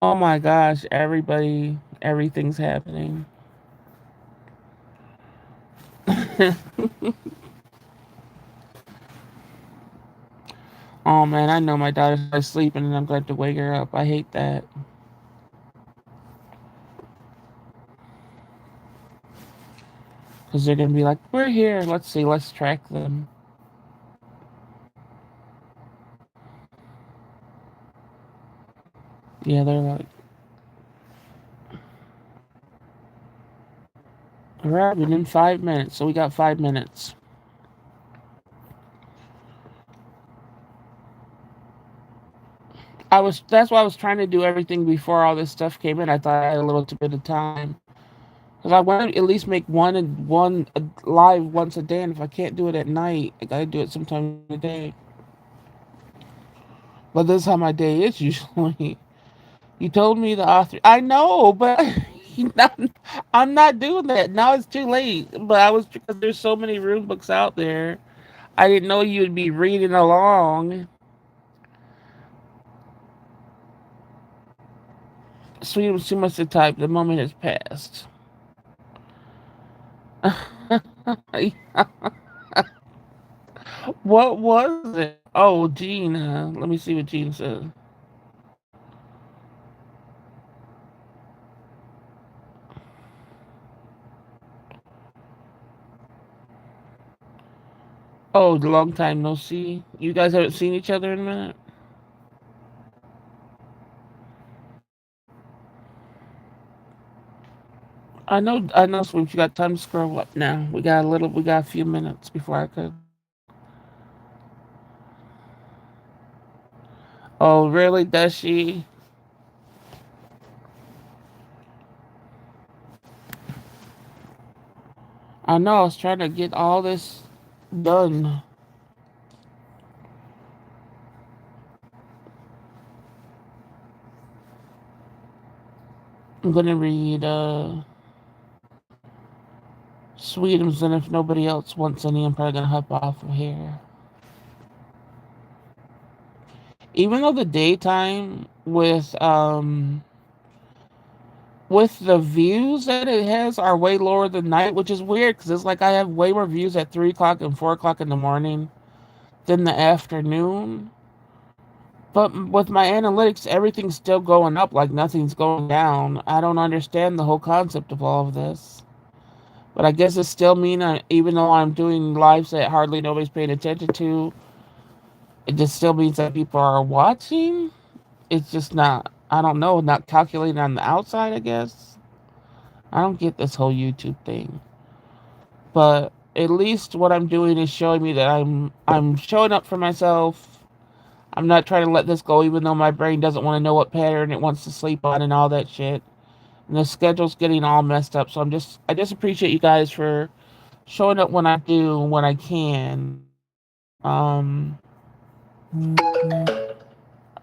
Speaker 1: Oh my gosh, everybody, everything's happening. Oh man, I know my daughter's sleeping and I'm going to wake her up. I hate that. Because they're going to be like, we're here. Let's see, let's track them. Yeah, they're like, arriving in 5 minutes. So we got 5 minutes. That's why I was trying to do everything before all this stuff came in. I thought I had a little bit of time. Because I want to at least make one live once a day. And if I can't do it at night, I got to do it sometime in the day. But this is how my day is usually. You told me the author. I know, but I'm not doing that. Now it's too late. But I was because there's so many rune books out there. I didn't know you would be reading along. Sweet was too much to type. The moment has passed. What was it? Oh, Gina. Let me see what Gina said. Oh, long time no see. You guys haven't seen each other in a minute. I know, Sweet. You got time to scroll up now. We got a few minutes before I could. Oh, really? Does she? I know. I was trying to get all this done. I'm gonna read Sweetums, and if nobody else wants any, I'm probably gonna hop off of here. Even though the daytime with the views that it has are way lower than night, which is weird because it's like I have way more views at 3 o'clock and 4 o'clock in the morning than the afternoon. But with my analytics, everything's still going up, like nothing's going down. I don't understand the whole concept of all of this. But I guess it still mean even though I'm doing lives that hardly nobody's paying attention to, it just still means that people are watching. It's just not. I don't know. Not calculating on the outside. I guess I don't get this whole YouTube thing. But at least what I'm doing is showing me that I'm showing up for myself. I'm not trying to let this go, even though my brain doesn't want to know what pattern it wants to sleep on and all that shit. And the schedule's getting all messed up. So I just appreciate you guys for showing up when I do, when I can. Um,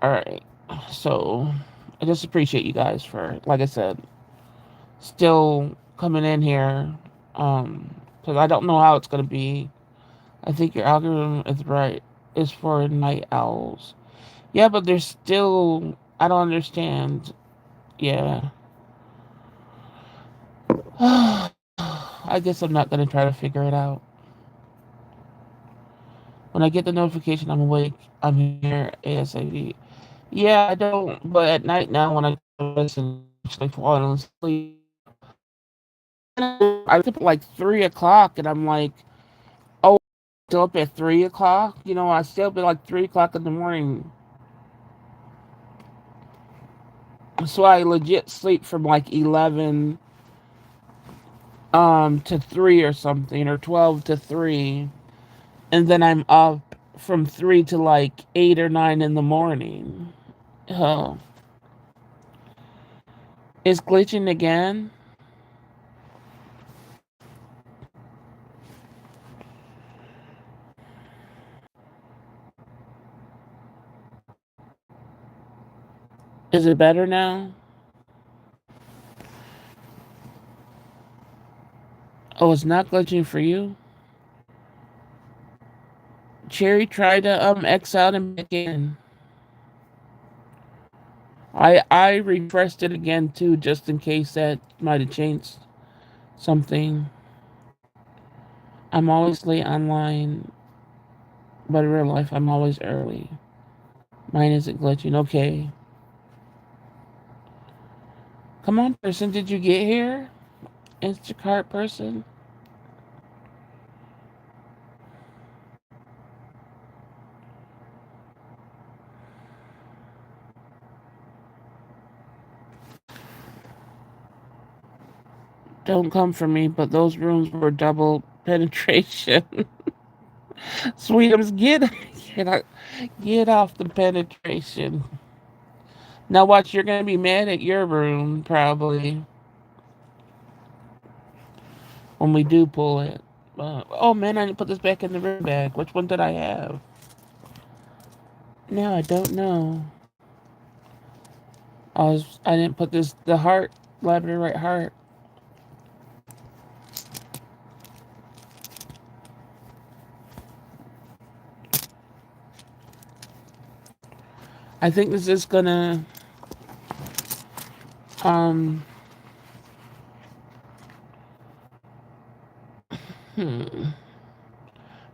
Speaker 1: all right. So I just appreciate you guys for, like I said, still coming in here. Because I don't know how it's gonna be. I think your algorithm is right. It's for night owls. Yeah, but there's still. I don't understand. Yeah. I guess I'm not gonna try to figure it out. When I get the notification I'm awake, I'm here ASAP. Yeah, I don't, but at night now when I go to listen, actually falling asleep. I wake up at like 3 o'clock and I'm like, oh, still up at 3 o'clock? You know, I stay up at like 3 o'clock in the morning. So I legit sleep from like 11 to 3 or something, or 12 to 3. And then I'm up from 3 to like 8 or 9 in the morning. Oh, it's glitching again. Is it better now? Oh, it's not glitching for you? Cherry, try to X out and back in. I refreshed it again too, just in case that might have changed something. I'm always late online, but in real life I'm always early. Mine isn't glitching. Okay. Come on, person, did you get here? Instacart person? Don't come for me, but those rooms were double penetration. Sweetums, get, get off the penetration. Now watch, you're gonna be mad at your room, probably, when we do pull it. Oh man, I didn't put this back in the room bag. Which one did I have? No, I don't know. I didn't put the heart, labradorite heart. I think this is gonna, um, hmm,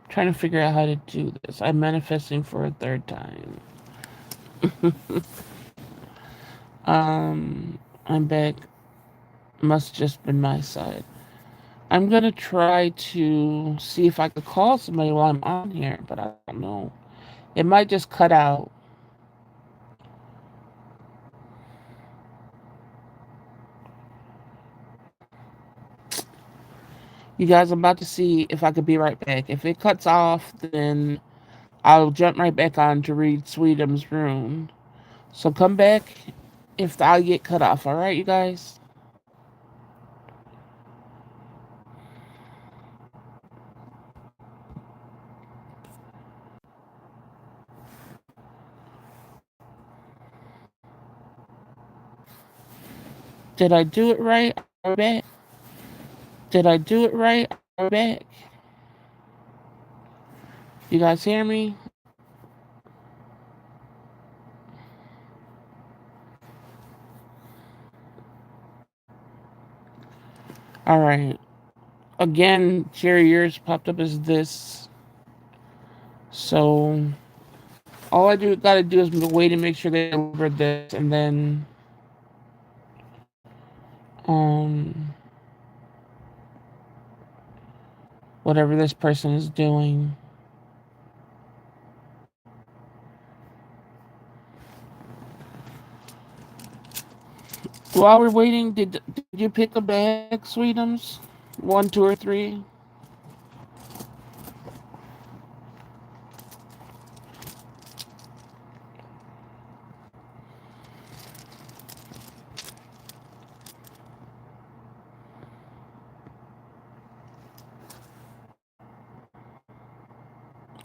Speaker 1: trying to figure out how to do this. I'm manifesting for a third time. I'm back. Must just been my side. I'm gonna try to see if I could call somebody while I'm on here, but I don't know. It might just cut out. You guys, I'm about to see if I could be right back. If it cuts off, then I'll jump right back on to read Sweetum's room. So come back if I get cut off. All right, you guys? Did I do it right? I'm back. Did I do it right? I'm back. You guys hear me? All right. Again, Cherry, yours popped up as this. So all I gotta do is wait and make sure they deliver this, and then um whatever this person is doing. While we're waiting, did you pick a bag, Sweetums? One, two, or three?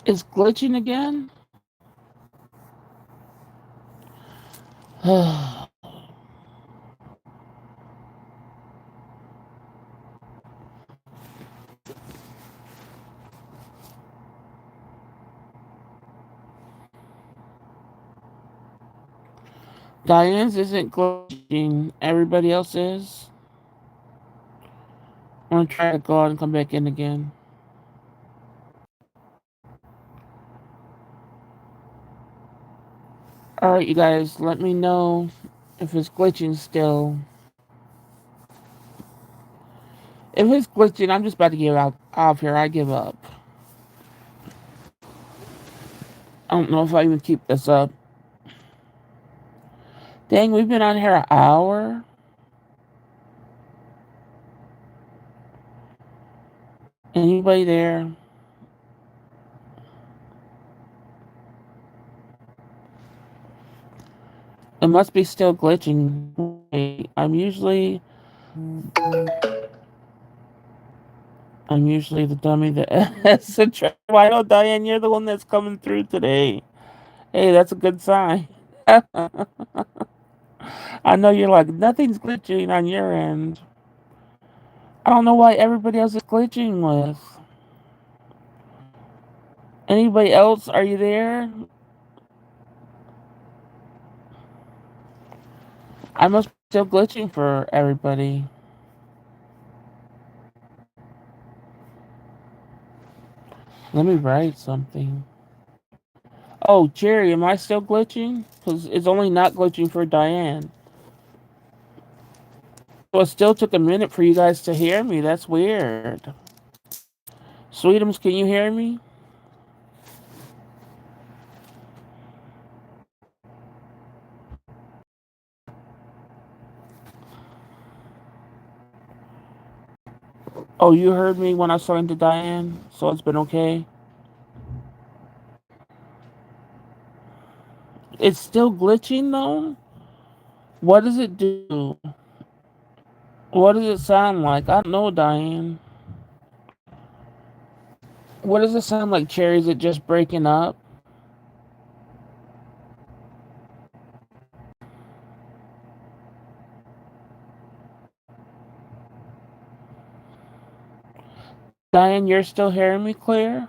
Speaker 1: It's glitching again? Diane's isn't glitching. Everybody else is. I'm gonna try to go out and come back in again. Alright, you guys, let me know if it's glitching still. If it's glitching, I'm just about to give out off here. I give up. I don't know if I even keep this up. Dang, we've been on here an hour. Anybody there? It must be still glitching. Wait, I'm usually the dummy that has to try. Why not, Diane? You're the one that's coming through today. Hey, that's a good sign. I know you're like, nothing's glitching on your end. I don't know why everybody else is glitching with. Anybody else? Are you there? I must be still glitching for everybody. Let me write something. Oh, Jerry, am I still glitching? Because it's only not glitching for Diane. So it still took a minute for you guys to hear me. That's weird. Sweetums, can you hear me? Oh, you heard me when I was talking to Diane? So it's been okay? It's still glitching though? What does it do? What does it sound like? I don't know, Diane. What does it sound like, Cherry? Is it just breaking up? Diane, you're still hearing me clear?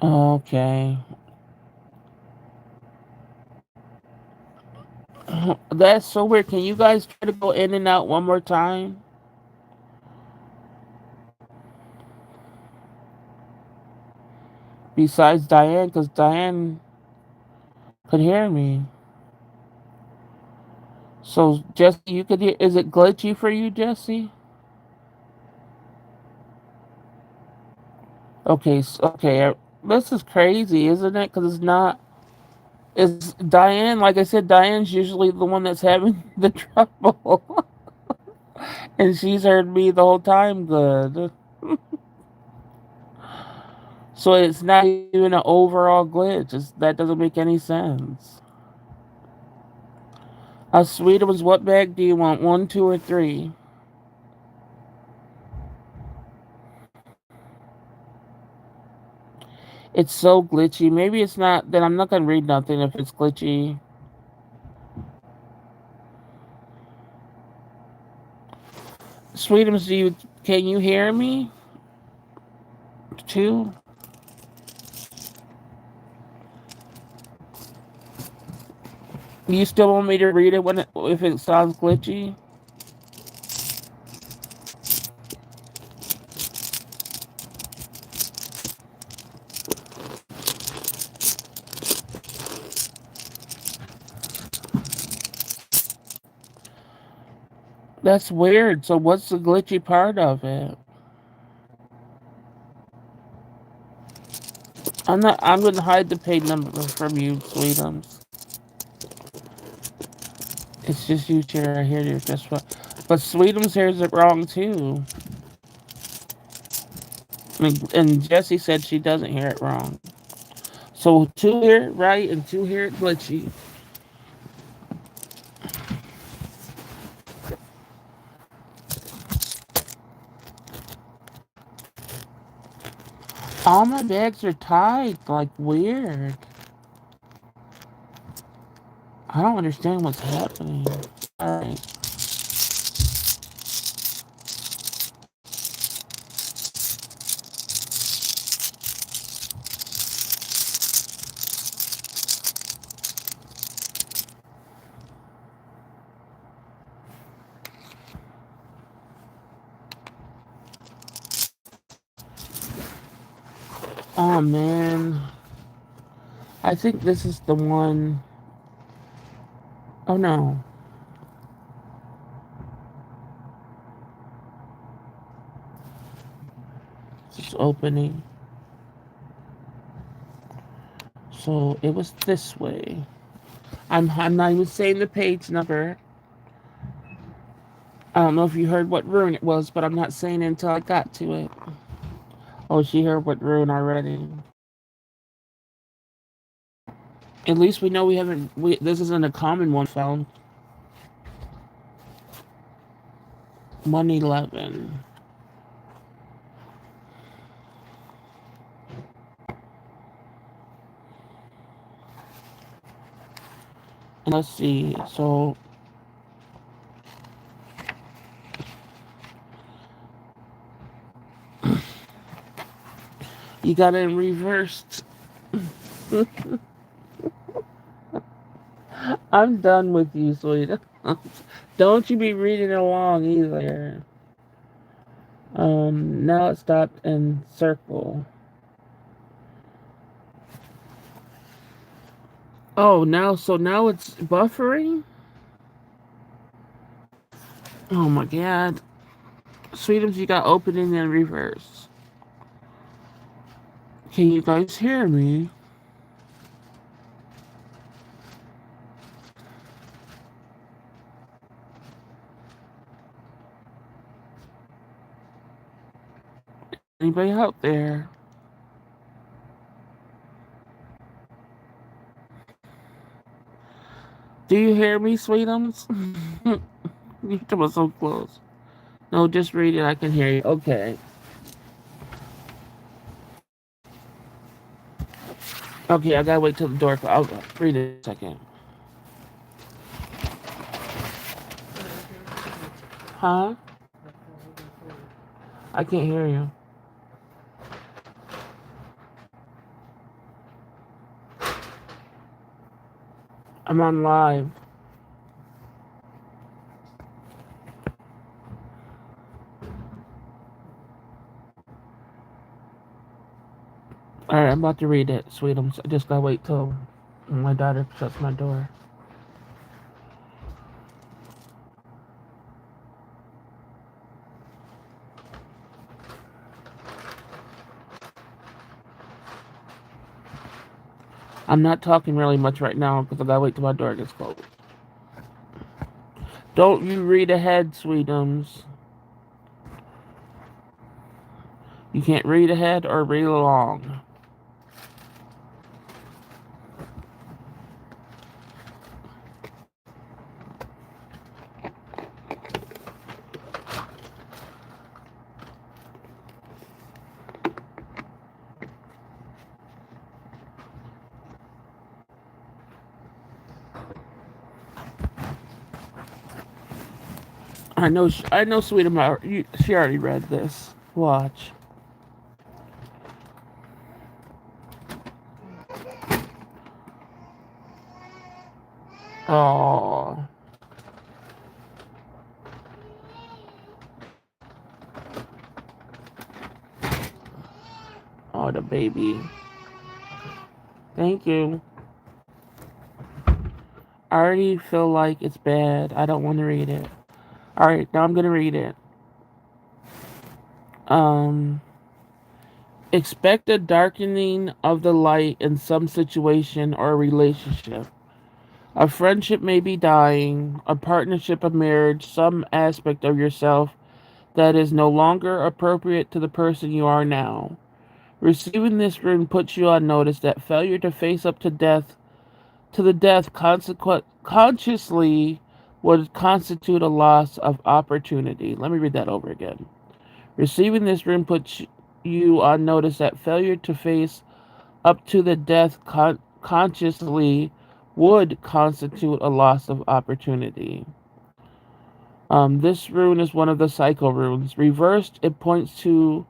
Speaker 1: Okay. That's so weird. Can you guys try to go in and out one more time? Besides Diane, because Diane could hear me. So, Jesse, you could hear. Is it glitchy for you, Jesse? Okay, okay. This is crazy, isn't it? Because it's not. It's Diane. Like I said, Diane's usually the one that's having the trouble. And she's heard me the whole time good. So it's not even an overall glitch. That doesn't make any sense. Sweet was what bag do you want? One, two, or three? It's so glitchy. Maybe it's not. Then I'm not gonna read nothing if it's glitchy. Sweetums, can you hear me? Too? You still want me to read it if it sounds glitchy? That's weird. So what's the glitchy part of it? I'm gonna hide the paid number from you, Sweetums. It's just you, Chair. I hear you just what. But Sweetums hears it wrong too. And Jessie said she doesn't hear it wrong. So two hear it right and two hear it glitchy. All my bags are tied, like weird. I don't understand what's happening. Alright. Oh man, I think this is the one. Oh no, it's opening. So it was this way. I'm not even saying the page number. I don't know if you heard what rune it was, but I'm not saying it until I got to it. Oh, she heard what rune already. At least we know we haven't. This isn't a common one found. 111. And let's see. So you got it in reversed. I'm done with you, sweet. Don't you be reading along either. Now it stopped in circle. Oh, now it's buffering. Oh my god, Sweetums, you got opening and reverse. Can you guys hear me? Anybody out there? Do you hear me, Sweetums? You were so close. No, just read it. I can hear you. Okay. Okay, I gotta wait till the door. I'll read it in a second. Huh? I can't hear you. I'm on live. Alright, I'm about to read it, Sweetums. I just gotta wait till my daughter shuts my door. I'm not talking really much right now because I gotta wait till my door gets closed. Don't you read ahead, Sweetums. You can't read ahead or read along. I know, Sweetums. She already read this. Watch. Oh, oh, the baby. Thank you. I already feel like it's bad. I don't want to read it. All right, now I'm gonna read it. Um, expect a darkening of the light in some situation or relationship. A friendship may be dying, a partnership, a marriage, some aspect of yourself that is no longer appropriate to the person you are now. Receiving this rune puts you on notice that failure to face up to the death consciously would constitute a loss of opportunity. Let me read that over again. Receiving this rune puts you on notice that failure to face up to the death consciously would constitute a loss of opportunity. This rune is one of the cycle runes. Reversed, it points to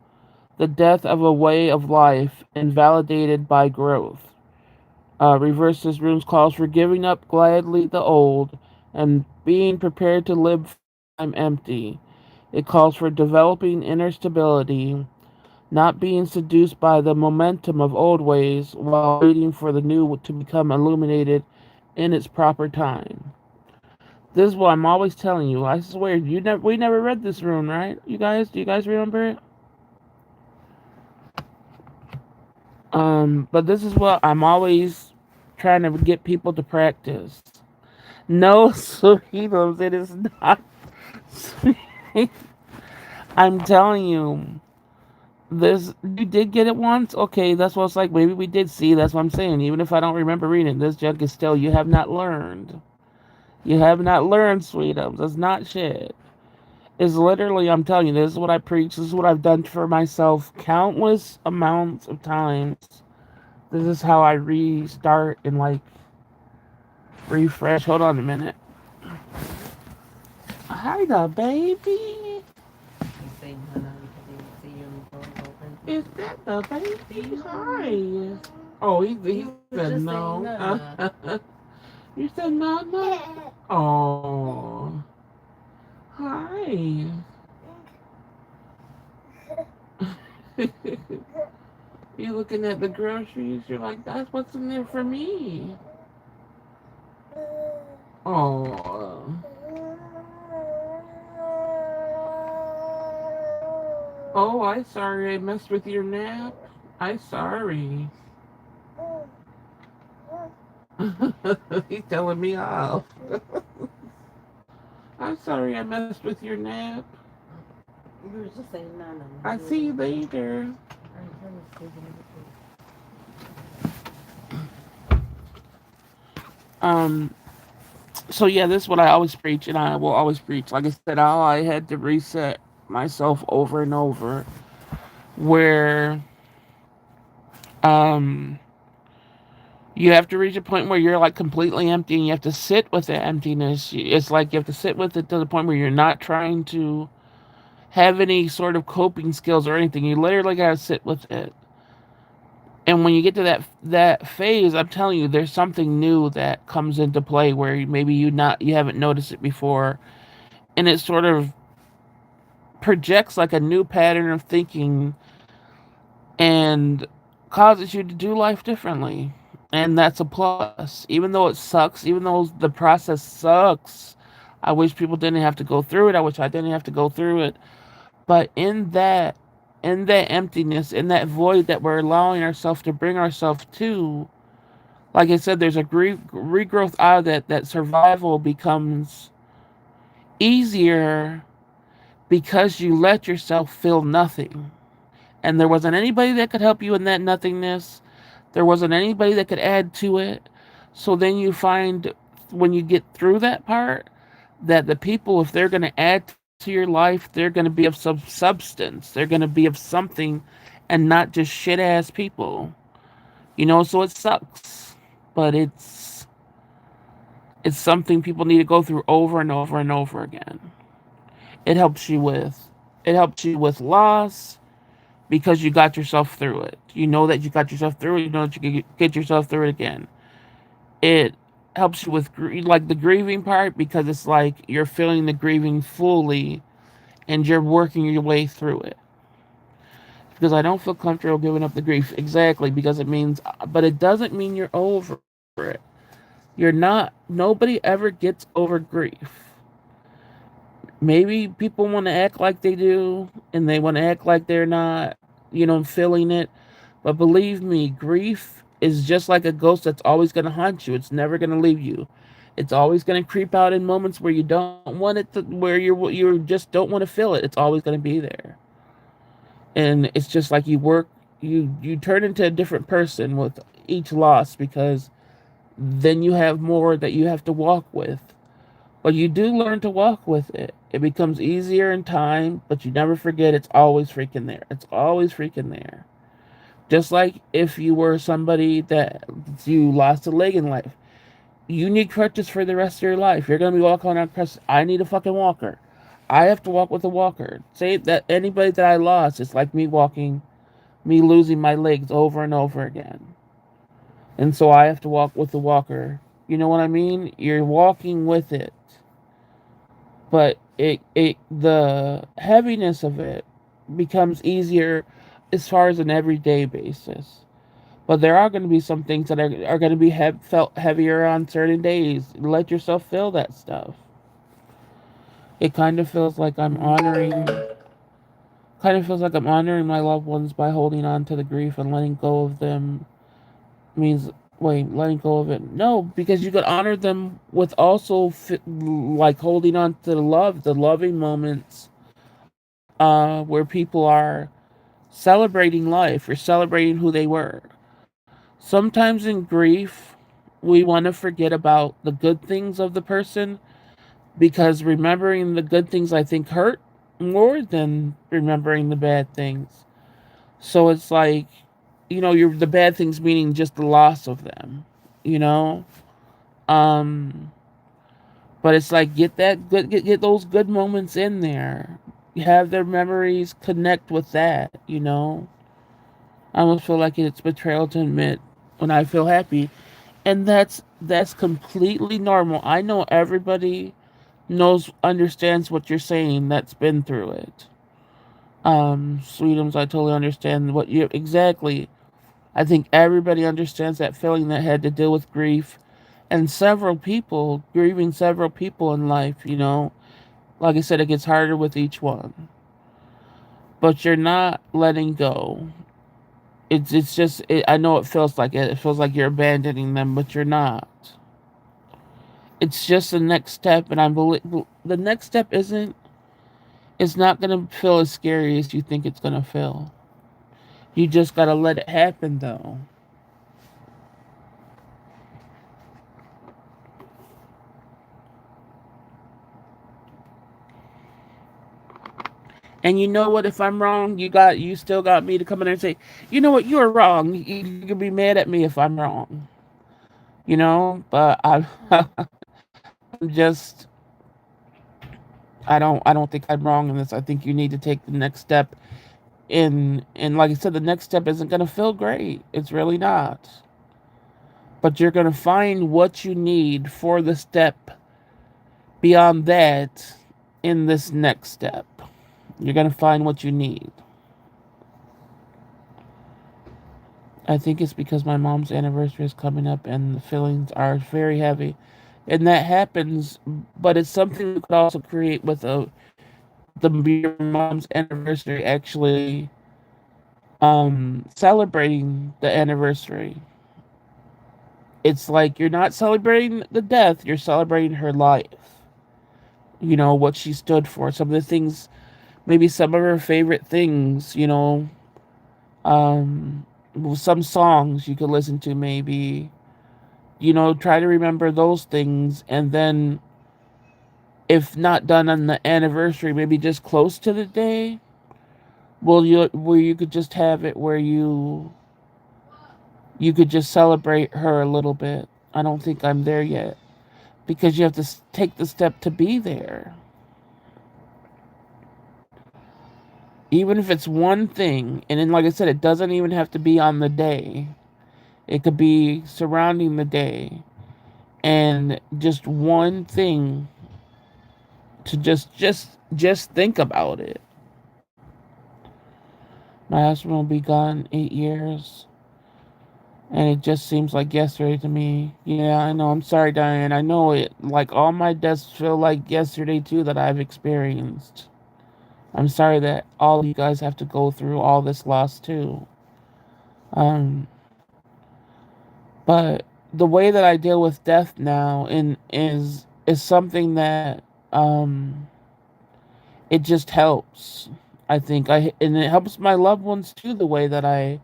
Speaker 1: the death of a way of life invalidated by growth. Reversed, this rune calls for giving up gladly the old and being prepared to live time empty. It calls for developing inner stability, not being seduced by the momentum of old ways while waiting for the new to become illuminated in its proper time. This is what I'm always telling you. I swear, we never read this rune, right? You guys, do you guys remember it? But this is what I'm always trying to get people to practice. No, sweetums, it is not sweet. I'm telling you, this you did get it once. Okay, that's what it's like. Maybe we did see. That's what I'm saying. Even if I don't remember reading it, this junk is still. You have not learned. You have not learned, sweetums. That's not shit. It's literally. I'm telling you. This is what I preach. This is what I've done for myself countless amounts of times. This is how I restart and like refresh. Hold on a minute. Hi, the baby.
Speaker 2: He's saying hello because he didn't see you and the door open.
Speaker 1: Is that the baby? Hi. Oh, he
Speaker 2: You
Speaker 1: said
Speaker 2: was just
Speaker 1: no.
Speaker 2: saying nah.
Speaker 1: You said no, no. Oh, hi. You looking at the groceries? You're like, that's what's in there for me. Oh. Oh, I sorry I messed with your nap. I sorry. He's telling me off. I'm sorry I messed with your nap.
Speaker 2: You was just saying nah, nah.
Speaker 1: I see you later. Um, so yeah, this is what I always preach, and I will always preach. Like I said, how I had to reset myself over and over, where um you have to reach a point where you're like completely empty, and you have to sit with the emptiness. It's like you have to sit with it to the point where you're not trying to have any sort of coping skills or anything. You literally gotta sit with it. And when you get to that phase, I'm telling you, there's something new that comes into play where maybe you haven't noticed it before, and it sort of projects like a new pattern of thinking and causes you to do life differently. And that's a plus. Even though it sucks, even though the process sucks, I wish people didn't have to go through it. I wish I didn't have to go through it. But in that emptiness, in that void that we're allowing ourselves to bring ourselves to, like I said, there's a regrowth out of that survival becomes easier because you let yourself feel nothing. And there wasn't anybody that could help you in that nothingness. There wasn't anybody that could add to it. So then you find when you get through that part that the people, if they're going to add to your life, they're going to be of some substance. They're going to be of something and not just shit ass people. So it sucks. But it's something people need to go through over and over and over again. It helps you with loss because you got yourself through it. You know that you got yourself through it. You know that you can get yourself through it again. It helps you with like the grieving part because it's like you're feeling the grieving fully and you're working your way through it. Because I don't feel comfortable giving up the grief exactly because it means, but it doesn't mean you're over it. You're not. Nobody ever gets over grief. Maybe people want to act like they do and they want to act like they're not, feeling it. But believe me, grief is just like a ghost that's always going to haunt you. It's never going to leave you. It's always going to creep out in moments where you don't want it to, where you just don't want to feel it. It's always going to be there. And it's just like you turn into a different person with each loss because then you have more that you have to walk with. But you do learn to walk with it. It becomes easier in time, but you never forget it's always freaking there. It's always freaking there. Just like if you were somebody that you lost a leg in life, you need crutches for the rest of your life. You're gonna be walking on crutches. I need a fucking walker. I have to walk with a walker. Say that anybody that I lost, it's like me losing my legs over and over again. And so I have to walk with the walker. You know what I mean? You're walking with it. But the heaviness of it becomes easier as far as an everyday basis. But there are going to be some things that are going to be felt heavier on certain days. Let yourself feel that stuff. It kind of feels like I'm honoring my loved ones by holding on to the grief and letting go of them means wait, letting go of it. No, because you could honor them with also like holding on to the loving moments where people are celebrating life or celebrating who they were. Sometimes in grief, we want to forget about the good things of the person because remembering the good things I think hurt more than remembering the bad things. So it's like, you're the bad things meaning just the loss of them, you know? Um but it's like get those good moments in there. Have their memories connect with that. I almost feel like it's betrayal to admit when I feel happy. And that's completely normal. I know everybody understands what you're saying that's been through it. Sweetums, I totally understand what you exactly. I think everybody understands that feeling that had to deal with grief and several people grieving several people in life. Like I said, it gets harder with each one. But you're not letting go. It's just I know it feels like it. It feels like you're abandoning them, but you're not. It's just the next step, and I believe the next step isn't. It's not gonna feel as scary as you think it's gonna feel. You just gotta let it happen, though. And you know what? If I'm wrong, you still got me to come in there and say, you know what, you're wrong. You can be mad at me if I'm wrong. But I'm just I don't think I'm wrong in this. I think you need to take the next step and like I said, the next step isn't gonna feel great. It's really not. But you're gonna find what you need for the step beyond that in this next step. You're gonna find what you need. I think it's because my mom's anniversary is coming up and the feelings are very heavy. And that happens, but it's something you could also create with your mom's anniversary actually celebrating the anniversary. It's like you're not celebrating the death, you're celebrating her life. What she stood for, some of the things, maybe some of her favorite things. Um, some songs you could listen to, maybe. Try to remember those things, and then, if not done on the anniversary, maybe just close to the day. Well, where you could just have it where you could just celebrate her a little bit. I don't think I'm there yet because you have to take the step to be there. Even if it's one thing, and then, like I said, it doesn't even have to be on the day. It could be surrounding the day, and just one thing to just think about it. My husband will be gone 8 years, and it just seems like yesterday to me. Yeah, I know. I'm sorry, Diane. I know it. Like all my deaths feel like yesterday too that I've experienced. I'm sorry that all of you guys have to go through all this loss too. Um, but the way that I deal with death now is something that it just helps. I think and it helps my loved ones too the way that I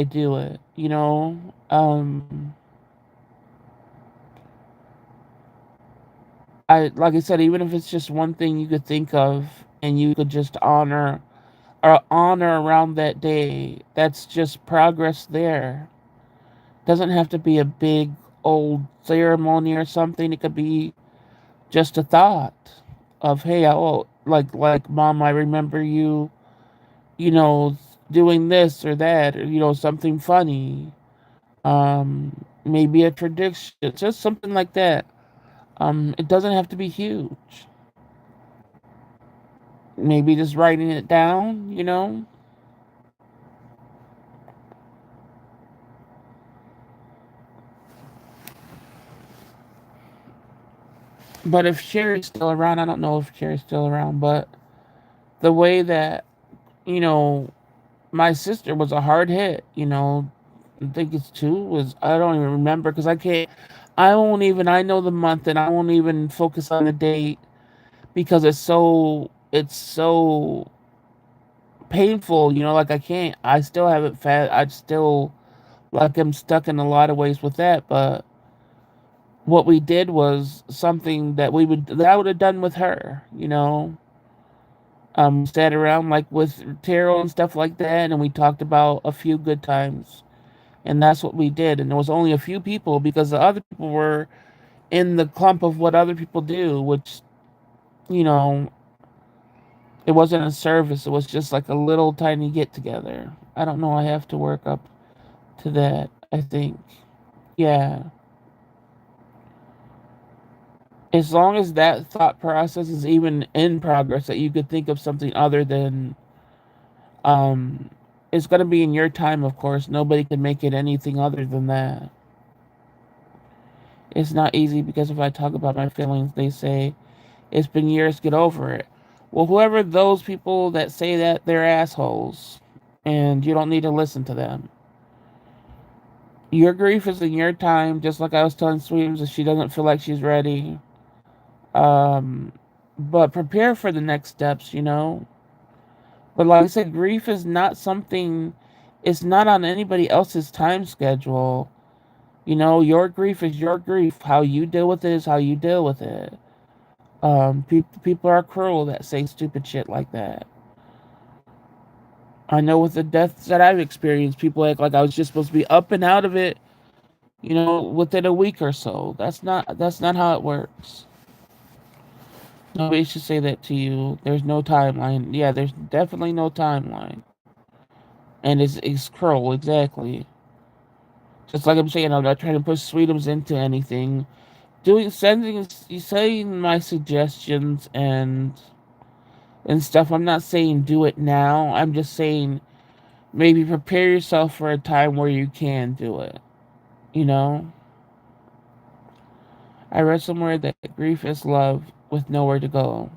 Speaker 1: do it. I like I said, even if it's just one thing you could think of and you could just honor around that day, that's just progress there. Doesn't have to be a big old ceremony or something. It could be just a thought of, hey, like mom, I remember you, you know, doing this or that, or something funny. Maybe a tradition, just something like that. It doesn't have to be huge. Maybe just writing it down. But if Sherry's still around, I don't know if Sherry's still around, but the way that, you know, my sister was a hard hit, I think it's two, was, I don't even remember because I won't even, I know the month and I won't even focus on the date because it's so painful, like I still haven't I still, like, I'm stuck in a lot of ways with that, but what we did was something that I would have done with her. We sat around like with tarot and stuff like that, and we talked about a few good times, and that's what we did. And there was only a few people because the other people were in the clump of what other people do, which, you know, it wasn't a service. It was just like a little tiny get together. I don't know. I have to work up to that, I think. Yeah. As long as that thought process is even in progress, that you could think of something other than, um, it's going to be in your time, of course. Nobody can make it anything other than that. It's not easy because if I talk about my feelings, they say, it's been years, get over it. Well, whoever those people that say that, they're assholes. And you don't need to listen to them. Your grief is in your time, just like I was telling Sweetums if she doesn't feel like she's ready. Um, but prepare for the next steps. But like I said, grief is not something, it's not on anybody else's time schedule. Your grief is your grief. How you deal with it is how you deal with it. People are cruel that say stupid shit like that. I know with the deaths that I've experienced, people act like I was just supposed to be up and out of it, within a week or so. That's not how it works. Nobody should say that to you. There's no timeline. Yeah, there's definitely no timeline. And it's cruel, exactly. Just like I'm saying, I'm not trying to push Sweetums into anything. Saying my suggestions and stuff. I'm not saying do it now. I'm just saying maybe prepare yourself for a time where you can do it. You know, I read somewhere that grief is love with nowhere to go.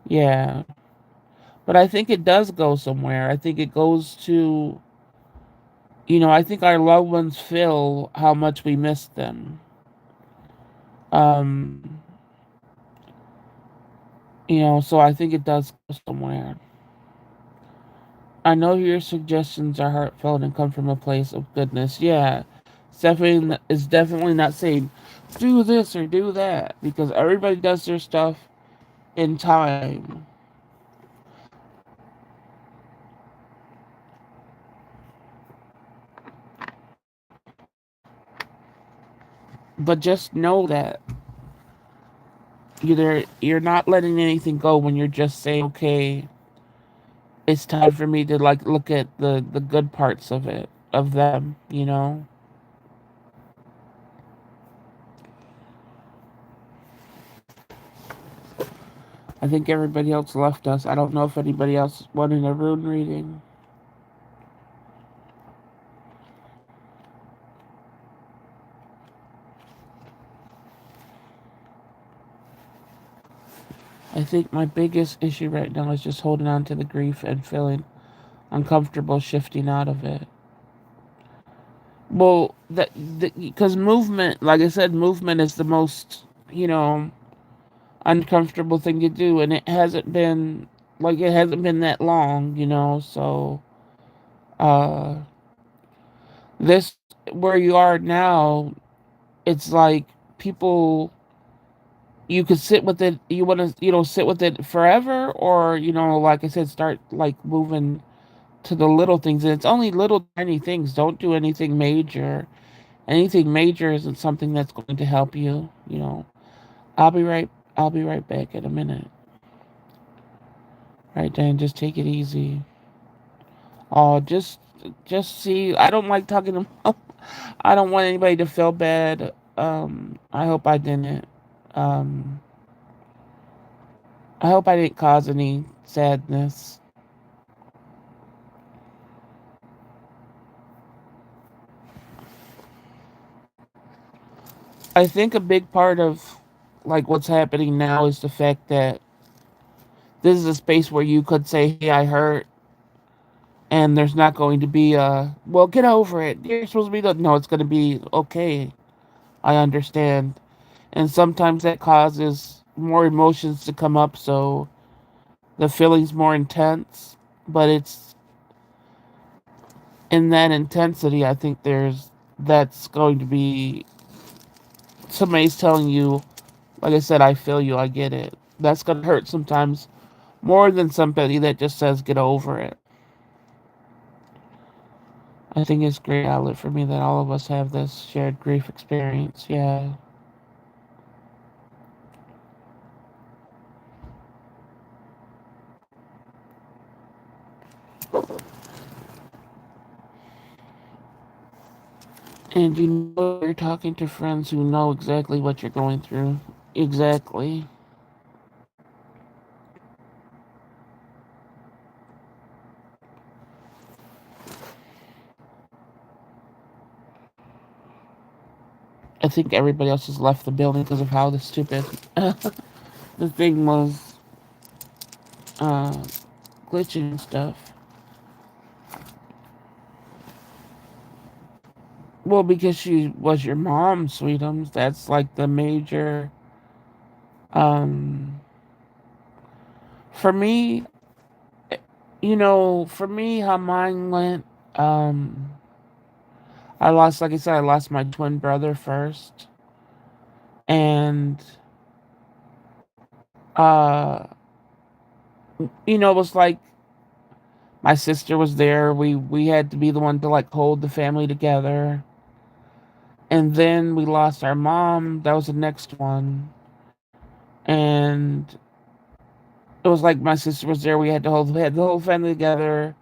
Speaker 1: Yeah, but I think it does go somewhere. I think it goes to, I think our loved ones feel how much we miss them. Um, so I think it does go somewhere. I know your suggestions are heartfelt and come from a place of goodness. Yeah, it's definitely not saying do this or do that because everybody does their stuff in time. But just know that you're not letting anything go when you're just saying, okay, it's time for me to like look at the good parts of them. I think everybody else left us. I don't know if anybody else wanted a rune reading. I think my biggest issue right now is just holding on to the grief and feeling uncomfortable shifting out of it. Well, that because movement, like I said, movement is the most, uncomfortable thing to do, and it hasn't been that long. So, uh, this where you are now, it's like people. You could sit with it. You want to, sit with it forever, or like I said, start like moving to the little things. And it's only little tiny things. Don't do anything major. Anything major isn't something that's going to help you. I'll be right I'll be right back in a minute. Right, Dan, just take it easy. Oh, just see, I don't like talking to I don't want anybody to feel bad. I hope I didn't. Um I hope I didn't cause any sadness. I think a big part of like what's happening now is the fact that this is a space where you could say, "Hey, I hurt," and there's not going to be a, "Well, get over it. You're supposed to be the," no, it's going to be, "Okay, I understand." And sometimes that causes more emotions to come up, so the feeling's more intense. But it's in that intensity, I think that's going to be somebody's telling you, like I said, I feel you, I get it. That's going to hurt sometimes more than somebody that just says, get over it. I think it's a great outlet for me that all of us have this shared grief experience. Yeah. And you know you're talking to friends who know exactly what you're going through. Exactly. I think everybody else has left the building because of how the stupid the thing was uh, glitching and stuff. Well, because she was your mom, sweetums. That's like the major. Um, for me, for me, how mine went. Um, I lost, like I said, I lost my twin brother first, and uh, it was like my sister was there. We had to be the one to like hold the family together. And then we lost our mom. That was the next one. And it was like my sister was there. We had the whole family together.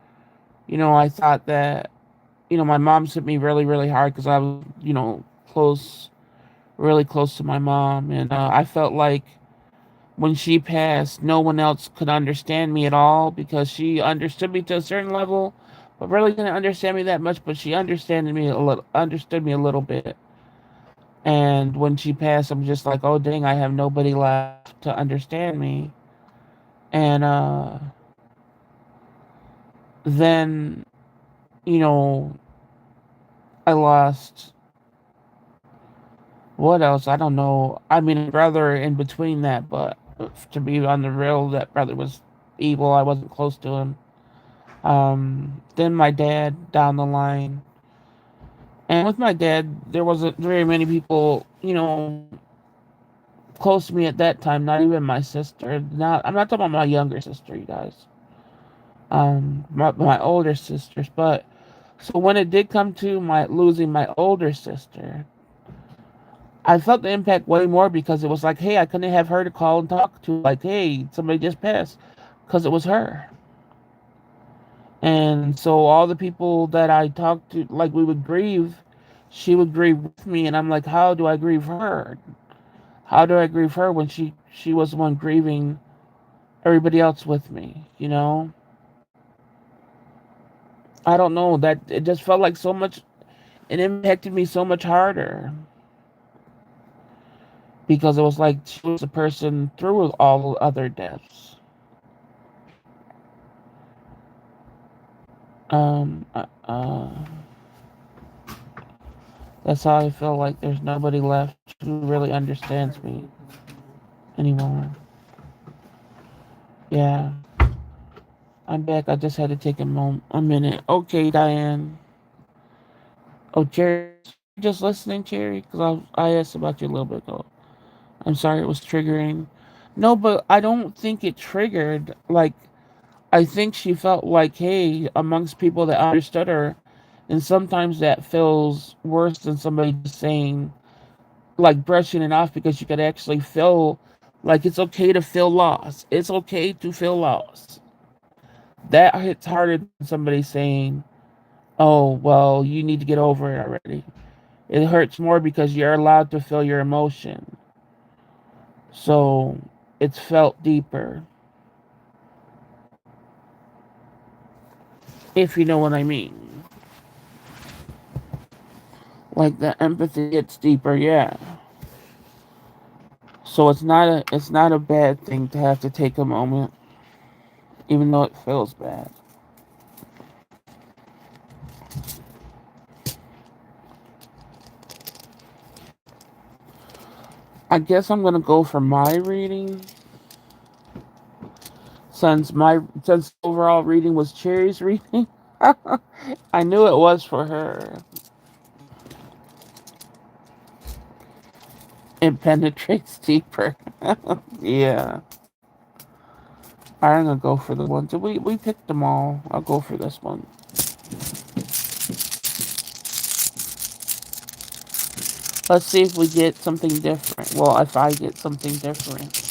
Speaker 1: I thought that, my mom hit me really, really hard because I was, close, really close to my mom. And I felt like when she passed, no one else could understand me at all because she understood me to a certain level, but really didn't understand me that much. But she understood me a little bit. And when she passed, I'm just like, oh dang, I have nobody left to understand me. And then, you know, I lost what else? I don't know. I mean, a brother in between that, but to be on the real, that brother was evil. I wasn't close to him. Then my dad down the line. And with my dad, there wasn't very many people, close to me at that time. Not even my sister. Not I'm not talking about my younger sister, you guys. My older sisters. But so when it did come to my losing my older sister, I felt the impact way more because it was like, hey, I couldn't have her to call and talk to, like, hey, somebody just passed, because it was her. And so all the people that I talked to, like we would grieve, she would grieve with me, and I'm like, how do I grieve her? How do I grieve her when she was the one grieving everybody else with me? I don't know, that it just felt like so much. It impacted me so much harder because it was like she was the person through all other deaths. Um, uh, uh, that's how I feel like there's nobody left who really understands me anymore. Yeah, I'm back. I just had to take a minute. Okay, Diane. Oh, Cherry, you just listening, Cherry? Because I asked about you a little bit ago. I'm sorry it was triggering. No, but I don't think it triggered. Like, I think she felt like, hey, amongst people that understood her, and sometimes that feels worse than somebody just saying, like, brushing it off because you could actually feel like it's okay to feel lost. It's okay to feel lost. That hits harder than somebody saying, oh, well, you need to get over it already. It hurts more because you're allowed to feel your emotion. So it's felt deeper, if you know what I mean. Like the empathy gets deeper, yeah. So it's not a bad thing to have to take a moment, even though it feels bad. I guess I'm gonna go for my reading since overall reading was Cherry's reading. I knew it was for her. It penetrates deeper. Yeah. I'm gonna go for the ones. We picked them all. I'll go for this one. Let's see if we get something different. Well, if I get something different.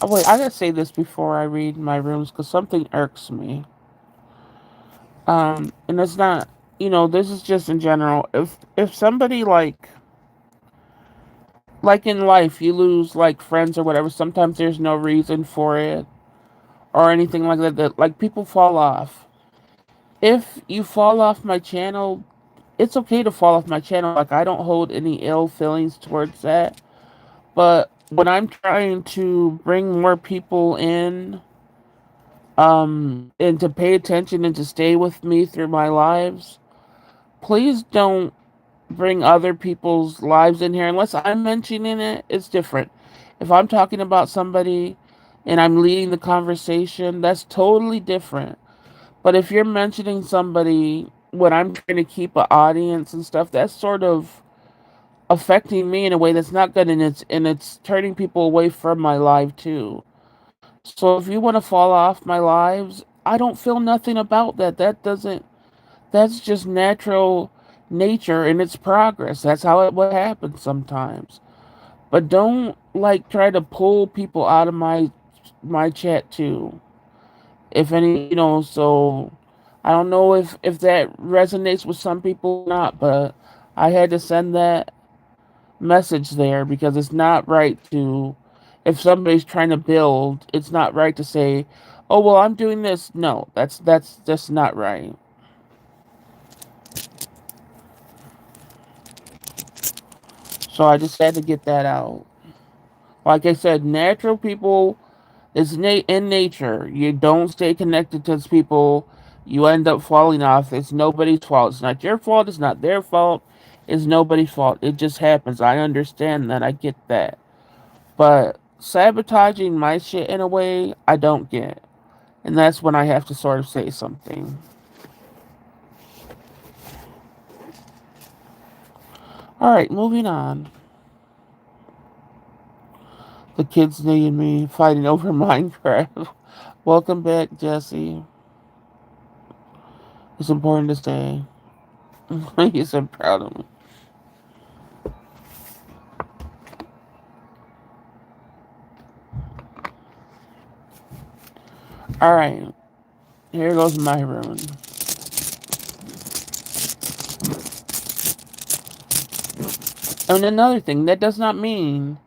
Speaker 1: Oh, wait, I gotta say this before I read my rooms because something irks me. And it's not, this is just in general. If somebody like in life, you lose like friends or whatever. Sometimes there's no reason for it or anything like that. That like people fall off. If you fall off my channel, it's okay to fall off my channel. Like I don't hold any ill feelings towards that. But when I'm trying to bring more people in, and to pay attention and to stay with me through my lives, please don't bring other people's lives in here unless I'm mentioning it. It's different. If I'm talking about somebody and I'm leading the conversation, that's totally different. But if you're mentioning somebody when I'm trying to keep an audience and stuff, that's sort of affecting me in a way that's not good, and it's turning people away from my live too. So if you want to fall off my lives, I don't feel nothing about that. That's just natural nature and its progress. That's how it what happens sometimes. But don't like try to pull people out of my chat too. If any, so I don't know if that resonates with some people or not, but I had to send that message there because it's not right to, if somebody's trying to build, it's not right to say, "Oh, well, I'm doing this." No, that's just not right. So I just had to get that out. Like I said, natural people is in nature. You don't stay connected to people. You end up falling off. It's nobody's fault. It's not your fault. It's not their fault. It's nobody's fault. It just happens. I understand that. I get that. But sabotaging my shit in a way, I don't get. And that's when I have to sort of say something. Alright, moving on. The kids need me fighting over Minecraft. Welcome back, Jesse. It's important to say. He's so proud of me. Alright, here goes my rune. And another thing, that does not mean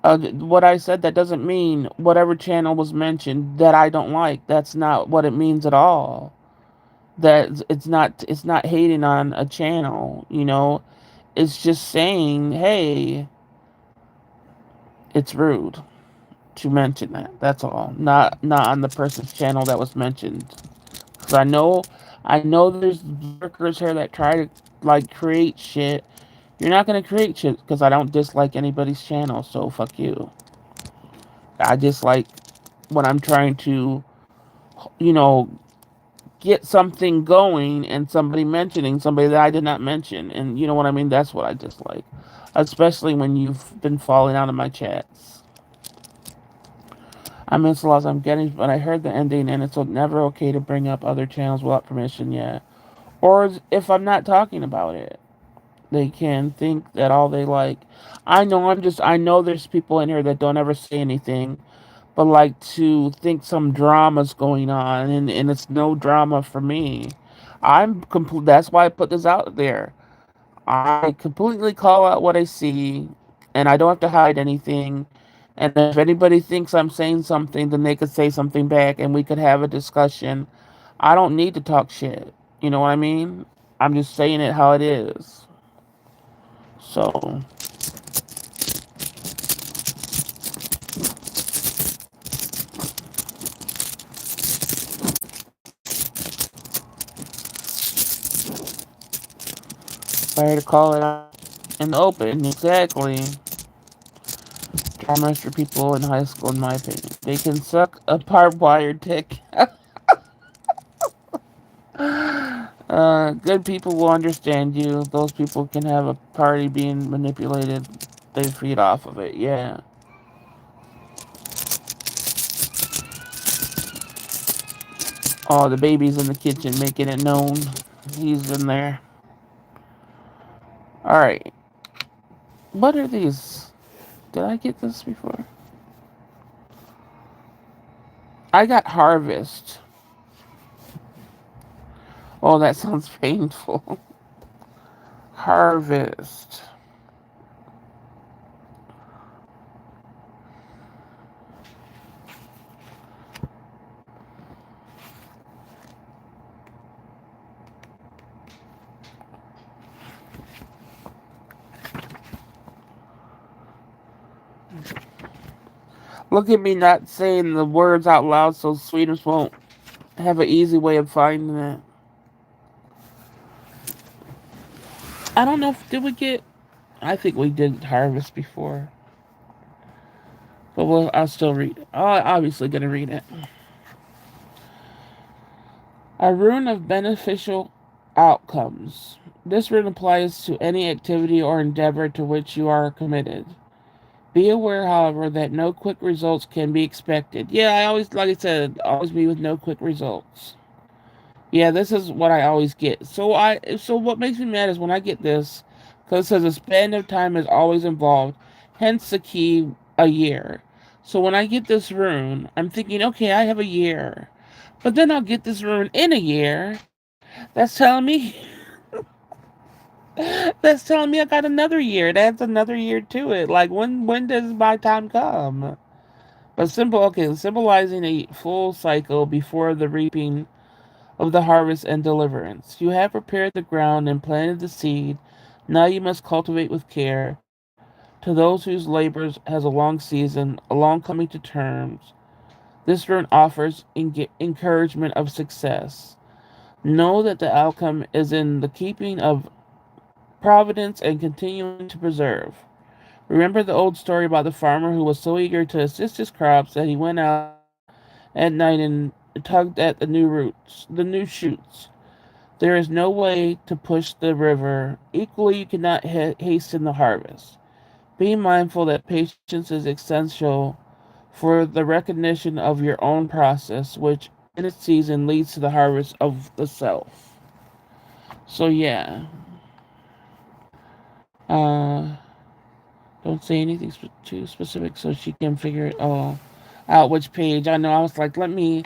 Speaker 1: what I said. That doesn't mean whatever channel was mentioned that I don't like. That's not what it means at all. That it's not hating on a channel. It's just saying, hey, it's rude to mention that. That's all. Not on the person's channel that was mentioned. Because I know there's workers here that try to like create shit. You're not gonna create shit because I don't dislike anybody's channel. So fuck you. I dislike when I'm trying to, you know, get something going and somebody mentioning somebody that I did not mention. And you know what I mean? That's what I dislike. Especially when you've been falling out of my chats. I miss laws I'm getting, but I heard the ending and it's never okay to bring up other channels without permission, yeah. Or if I'm not talking about it. They can think that all they like. I know there's people in here that don't ever say anything, but like to think some drama's going on, and it's no drama for me. That's why I put this out there. I completely call out what I see, and I don't have to hide anything. And if anybody thinks I'm saying something, then they could say something back and we could have a discussion. I don't need to talk shit. You know what I mean? I'm just saying it how it is. So, better to call it out in the open. Exactly. Trimester people in high school, in my opinion. They can suck a barbed wire dick. Good people will understand you. Those people can have a party being manipulated. They feed off of it. Yeah. Oh, the baby's in the kitchen making it known. He's in there. Alright. What are these? Did I get this before? I got harvest. Oh, that sounds painful. Harvest. Look at me not saying the words out loud so sweeters won't have an easy way of finding it. I don't know if did we get. I think we did harvest before, but I'll still read it. I'm obviously gonna read it. A rune of beneficial outcomes. This rune applies to any activity or endeavor to which you are committed. Be aware, however, that no quick results can be expected. Yeah, I always, like I said, always be with no quick results. Yeah, this is what I always get. So what makes me mad is when I get this, because it says a span of time is always involved, hence the key a year. So when I get this rune, I'm thinking, okay, I have a year, but then I'll get this rune in a year. That's telling me, that's telling me I got another year. That's another year to it. Like when does my time come? But symbolizing a full cycle before the reaping of the harvest and deliverance. You have prepared the ground and planted the seed. Now you must cultivate with care. To those whose labors has a long season, a long coming to terms, this rune offers encouragement of success. Know that the outcome is in the keeping of providence and continuing to preserve. Remember the old story about the farmer who was so eager to assist his crops that he went out at night and tugged at the new shoots. There is no way to push the river. Equally, you cannot hasten the harvest. Be mindful that patience is essential for the recognition of your own process, which in its season leads to the harvest of the self. So yeah, uh, don't say anything too specific so she can figure it all out. Which page? I know. I was like, let me.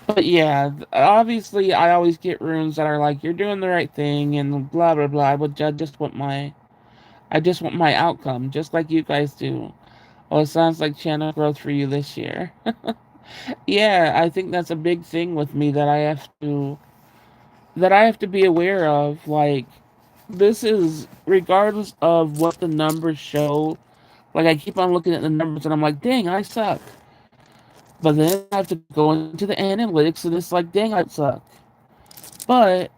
Speaker 1: But yeah, obviously, I always get runes that are like, "You're doing the right thing," and blah blah blah. But I just want my outcome, just like you guys do. Oh, it sounds like channel growth for you this year. Yeah, I think that's a big thing with me that I have to be aware of. Like, this is regardless of what the numbers show. Like, I keep on looking at the numbers and I'm like, dang, I suck. But then I have to go into the analytics and it's like, dang, I suck. But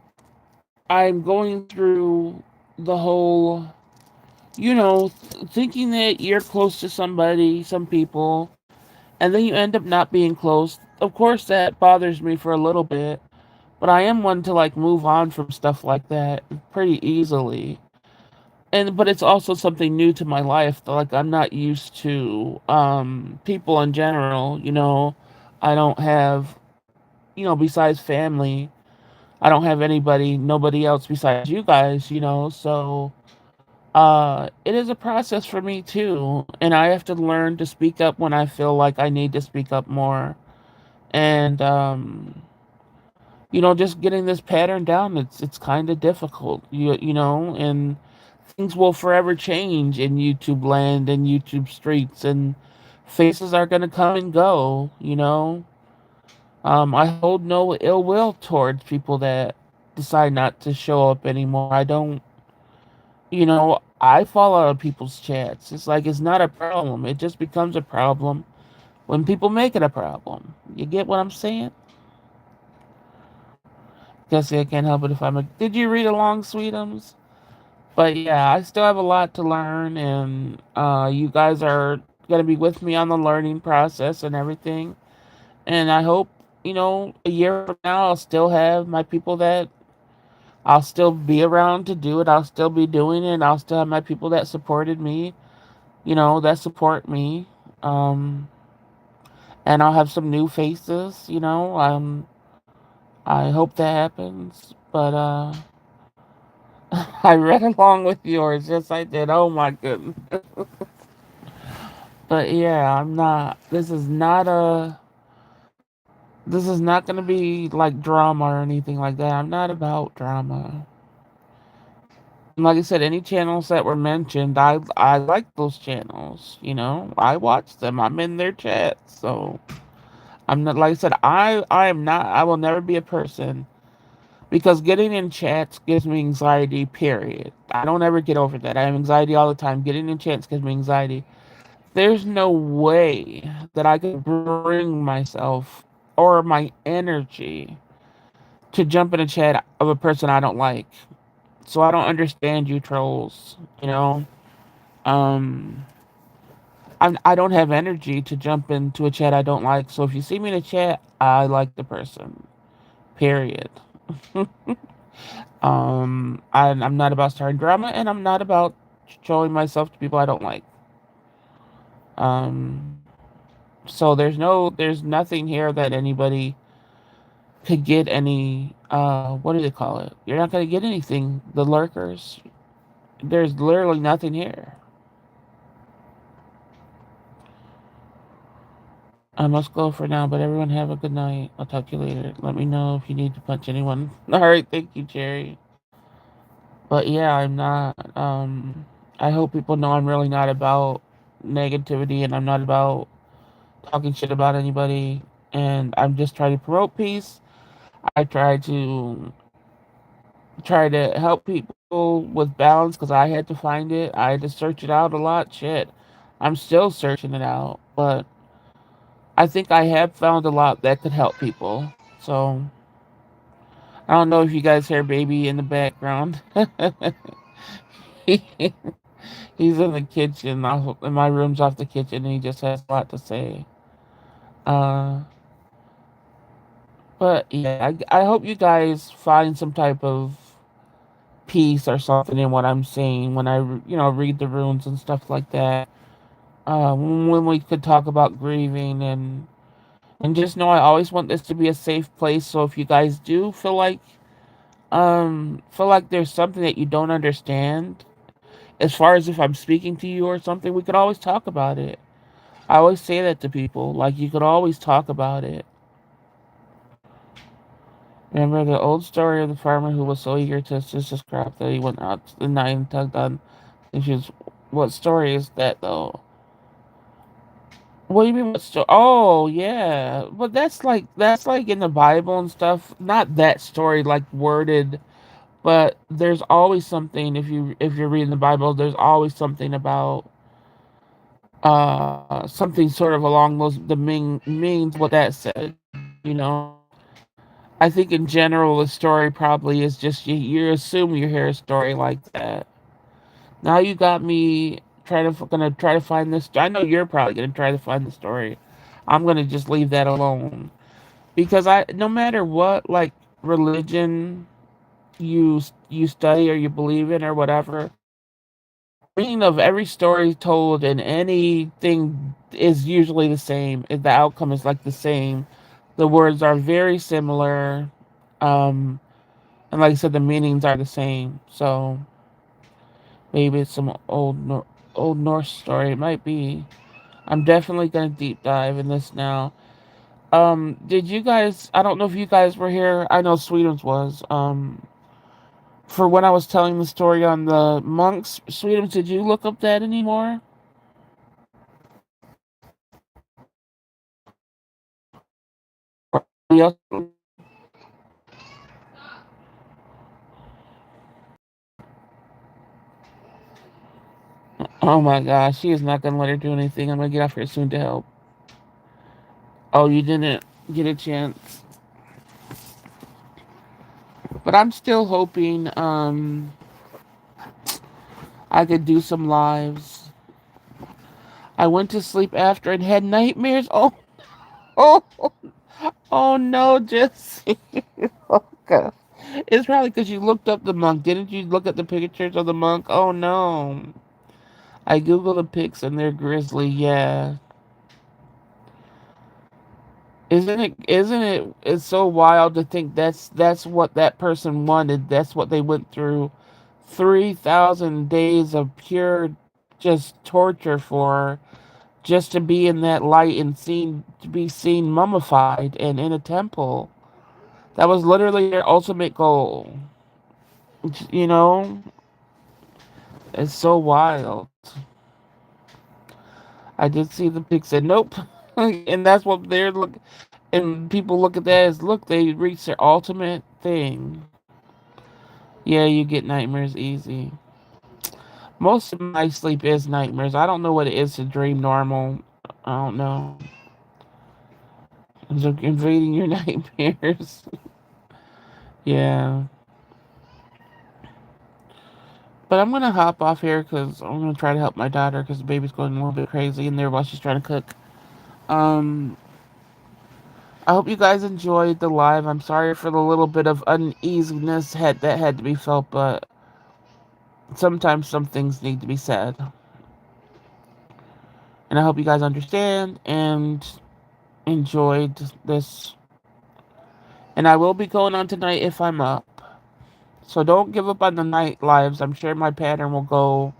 Speaker 1: I'm going through the whole, thinking that you're close to somebody, some people, and then you end up not being close. Of course, that bothers me for a little bit, but I am one to like move on from stuff like that pretty easily. But it's also something new to my life. Like I'm not used to people in general. I don't have besides family. I don't have nobody else besides you guys. So it is a process for me too, and I have to learn to speak up when I feel like I need to speak up more. And just getting this pattern down, it's kind of difficult. And things will forever change in YouTube land and YouTube streets, and faces are going to come and go. I hold no ill will towards people that decide not to show up anymore. I don't, I fall out of people's chats. It's like it's not a problem. It just becomes a problem when people make it a problem. You get what I'm saying? Guess I can't help it if I'm a. Did you read along, Sweetums? But yeah, I still have a lot to learn, and you guys are going to be with me on the learning process and everything. And I hope, a year from now, I'll still have my people that I'll still be around to do it. I'll still be doing it. I'll still have my people that supported me, that support me. Um, and I'll have some new faces, I hope that happens. But I read along with yours. Yes, I did. Oh my goodness. But yeah, I'm not. This is not going to be like drama or anything like that. I'm not about drama. And like I said, any channels that were mentioned, I like those channels. I watch them. I'm in their chats. So I'm not, like I said, I am not. I will never be a person because getting in chats gives me anxiety. Period. I don't ever get over that. I have anxiety all the time. Getting in chats gives me anxiety. There's no way that I could bring myself or my energy to jump in a chat of a person I don't like. So I don't understand you trolls, Um I don't have energy to jump into a chat I don't like. So if you see me in a chat, I like the person. Period. I'm not about starting drama, and I'm not about showing myself to people I don't like. Um so there's nothing here that anybody could get any what do they call it? You're not gonna get anything. The lurkers. There's literally nothing here. I must go for now, but everyone have a good night. I'll talk to you later. Let me know if you need to punch anyone. Alright, thank you, Jerry. But yeah, I'm not I hope people know I'm really not about negativity, and I'm not about talking shit about anybody, and I'm just trying to promote peace. I try to help people with balance because I had to find it. I had to search it out a lot. Shit. I'm still searching it out, but I think I have found a lot that could help people. So I don't know if you guys hear baby in the background. He's in the kitchen. And my room's off the kitchen, and he just has a lot to say. Uh, but yeah, I hope you guys find some type of peace or something in what I'm saying when I read the runes and stuff like that. When we could talk about grieving, and just know I always want this to be a safe place. So if you guys do feel like there's something that you don't understand, as far as if I'm speaking to you or something, we could always talk about it. I always say that to people, like you could always talk about it. Remember the old story of the farmer who was so eager to assist his crop that he went out to the night and tugged on issues. What story is that though? What do you mean? What story? Oh yeah, but that's like in the Bible and stuff. Not that story like worded, but there's always something. If you're reading the Bible, there's always something about something sort of along those the means what that said. You know, I think in general the story probably is just you assume you hear a story like that. Now you got me gonna try to find this. I know you're probably gonna try to find the story. I'm gonna just leave that alone because I no matter what like religion you study or you believe in or whatever, the meaning of every story told in anything is usually the same. The outcome is like the same. The words are very similar. Um, and like I said, the meanings are the same. So maybe it's some old Norse story. It might be. I'm definitely gonna deep dive in this now. Did you guys? I don't know if you guys were here. I know Sweetums was. For when I was telling the story on the monks, Sweetums, did you look up that anymore? Yes. Oh my gosh, she is not gonna let her do anything. I'm gonna get off here soon to help. Oh, you didn't get a chance, but I'm still hoping I could do some lives. I went to sleep after and had nightmares. Oh, oh, oh no, Jesse. Oh god. It's probably because you looked up the monk. Didn't you look at the pictures of the monk? Oh no. I googled the pics and they're grisly. Yeah. Isn't it it's so wild to think that's what that person wanted. That's what they went through 3,000 days of pure just torture for, just to be in that light and seen to be seen mummified and in a temple. That was literally their ultimate goal. You know, it's so wild. I did see the pic said nope, and that's what they're look. And people look at that as look, they reach their ultimate thing. Yeah, you get nightmares easy. Most of my sleep is nightmares. I don't know what it is to dream normal. I don't know. It's like invading your nightmares. Yeah. But I'm gonna hop off here because I'm gonna try to help my daughter because the baby's going a little bit crazy in there while she's trying to cook. Um, I hope you guys enjoyed the live. I'm sorry for the little bit of uneasiness that had to be felt, but sometimes some things need to be said. And I hope you guys understand and enjoyed this. And I will be going on tonight if I'm up. So don't give up on the night lives. I'm sure my pattern will go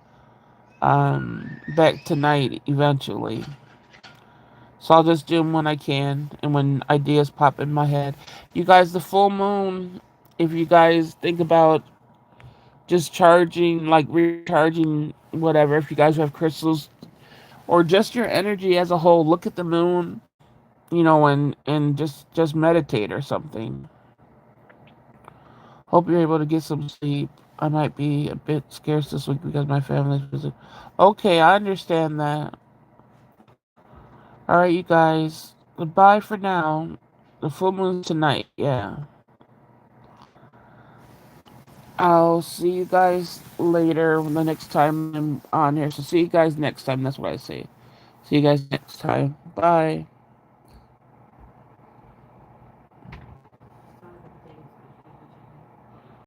Speaker 1: back tonight eventually. So I'll just do them when I can and when ideas pop in my head. You guys, the full moon, if you guys think about just charging, like recharging, whatever, if you guys have crystals or just your energy as a whole, look at the moon, and just meditate or something. Hope you're able to get some sleep. I might be a bit scarce this week because my family's visit. Okay, I understand that. All right, you guys. Goodbye for now. The full moon's tonight. Yeah. I'll see you guys later the next time I'm on here. So see you guys next time. That's what I say. See you guys next time. Bye.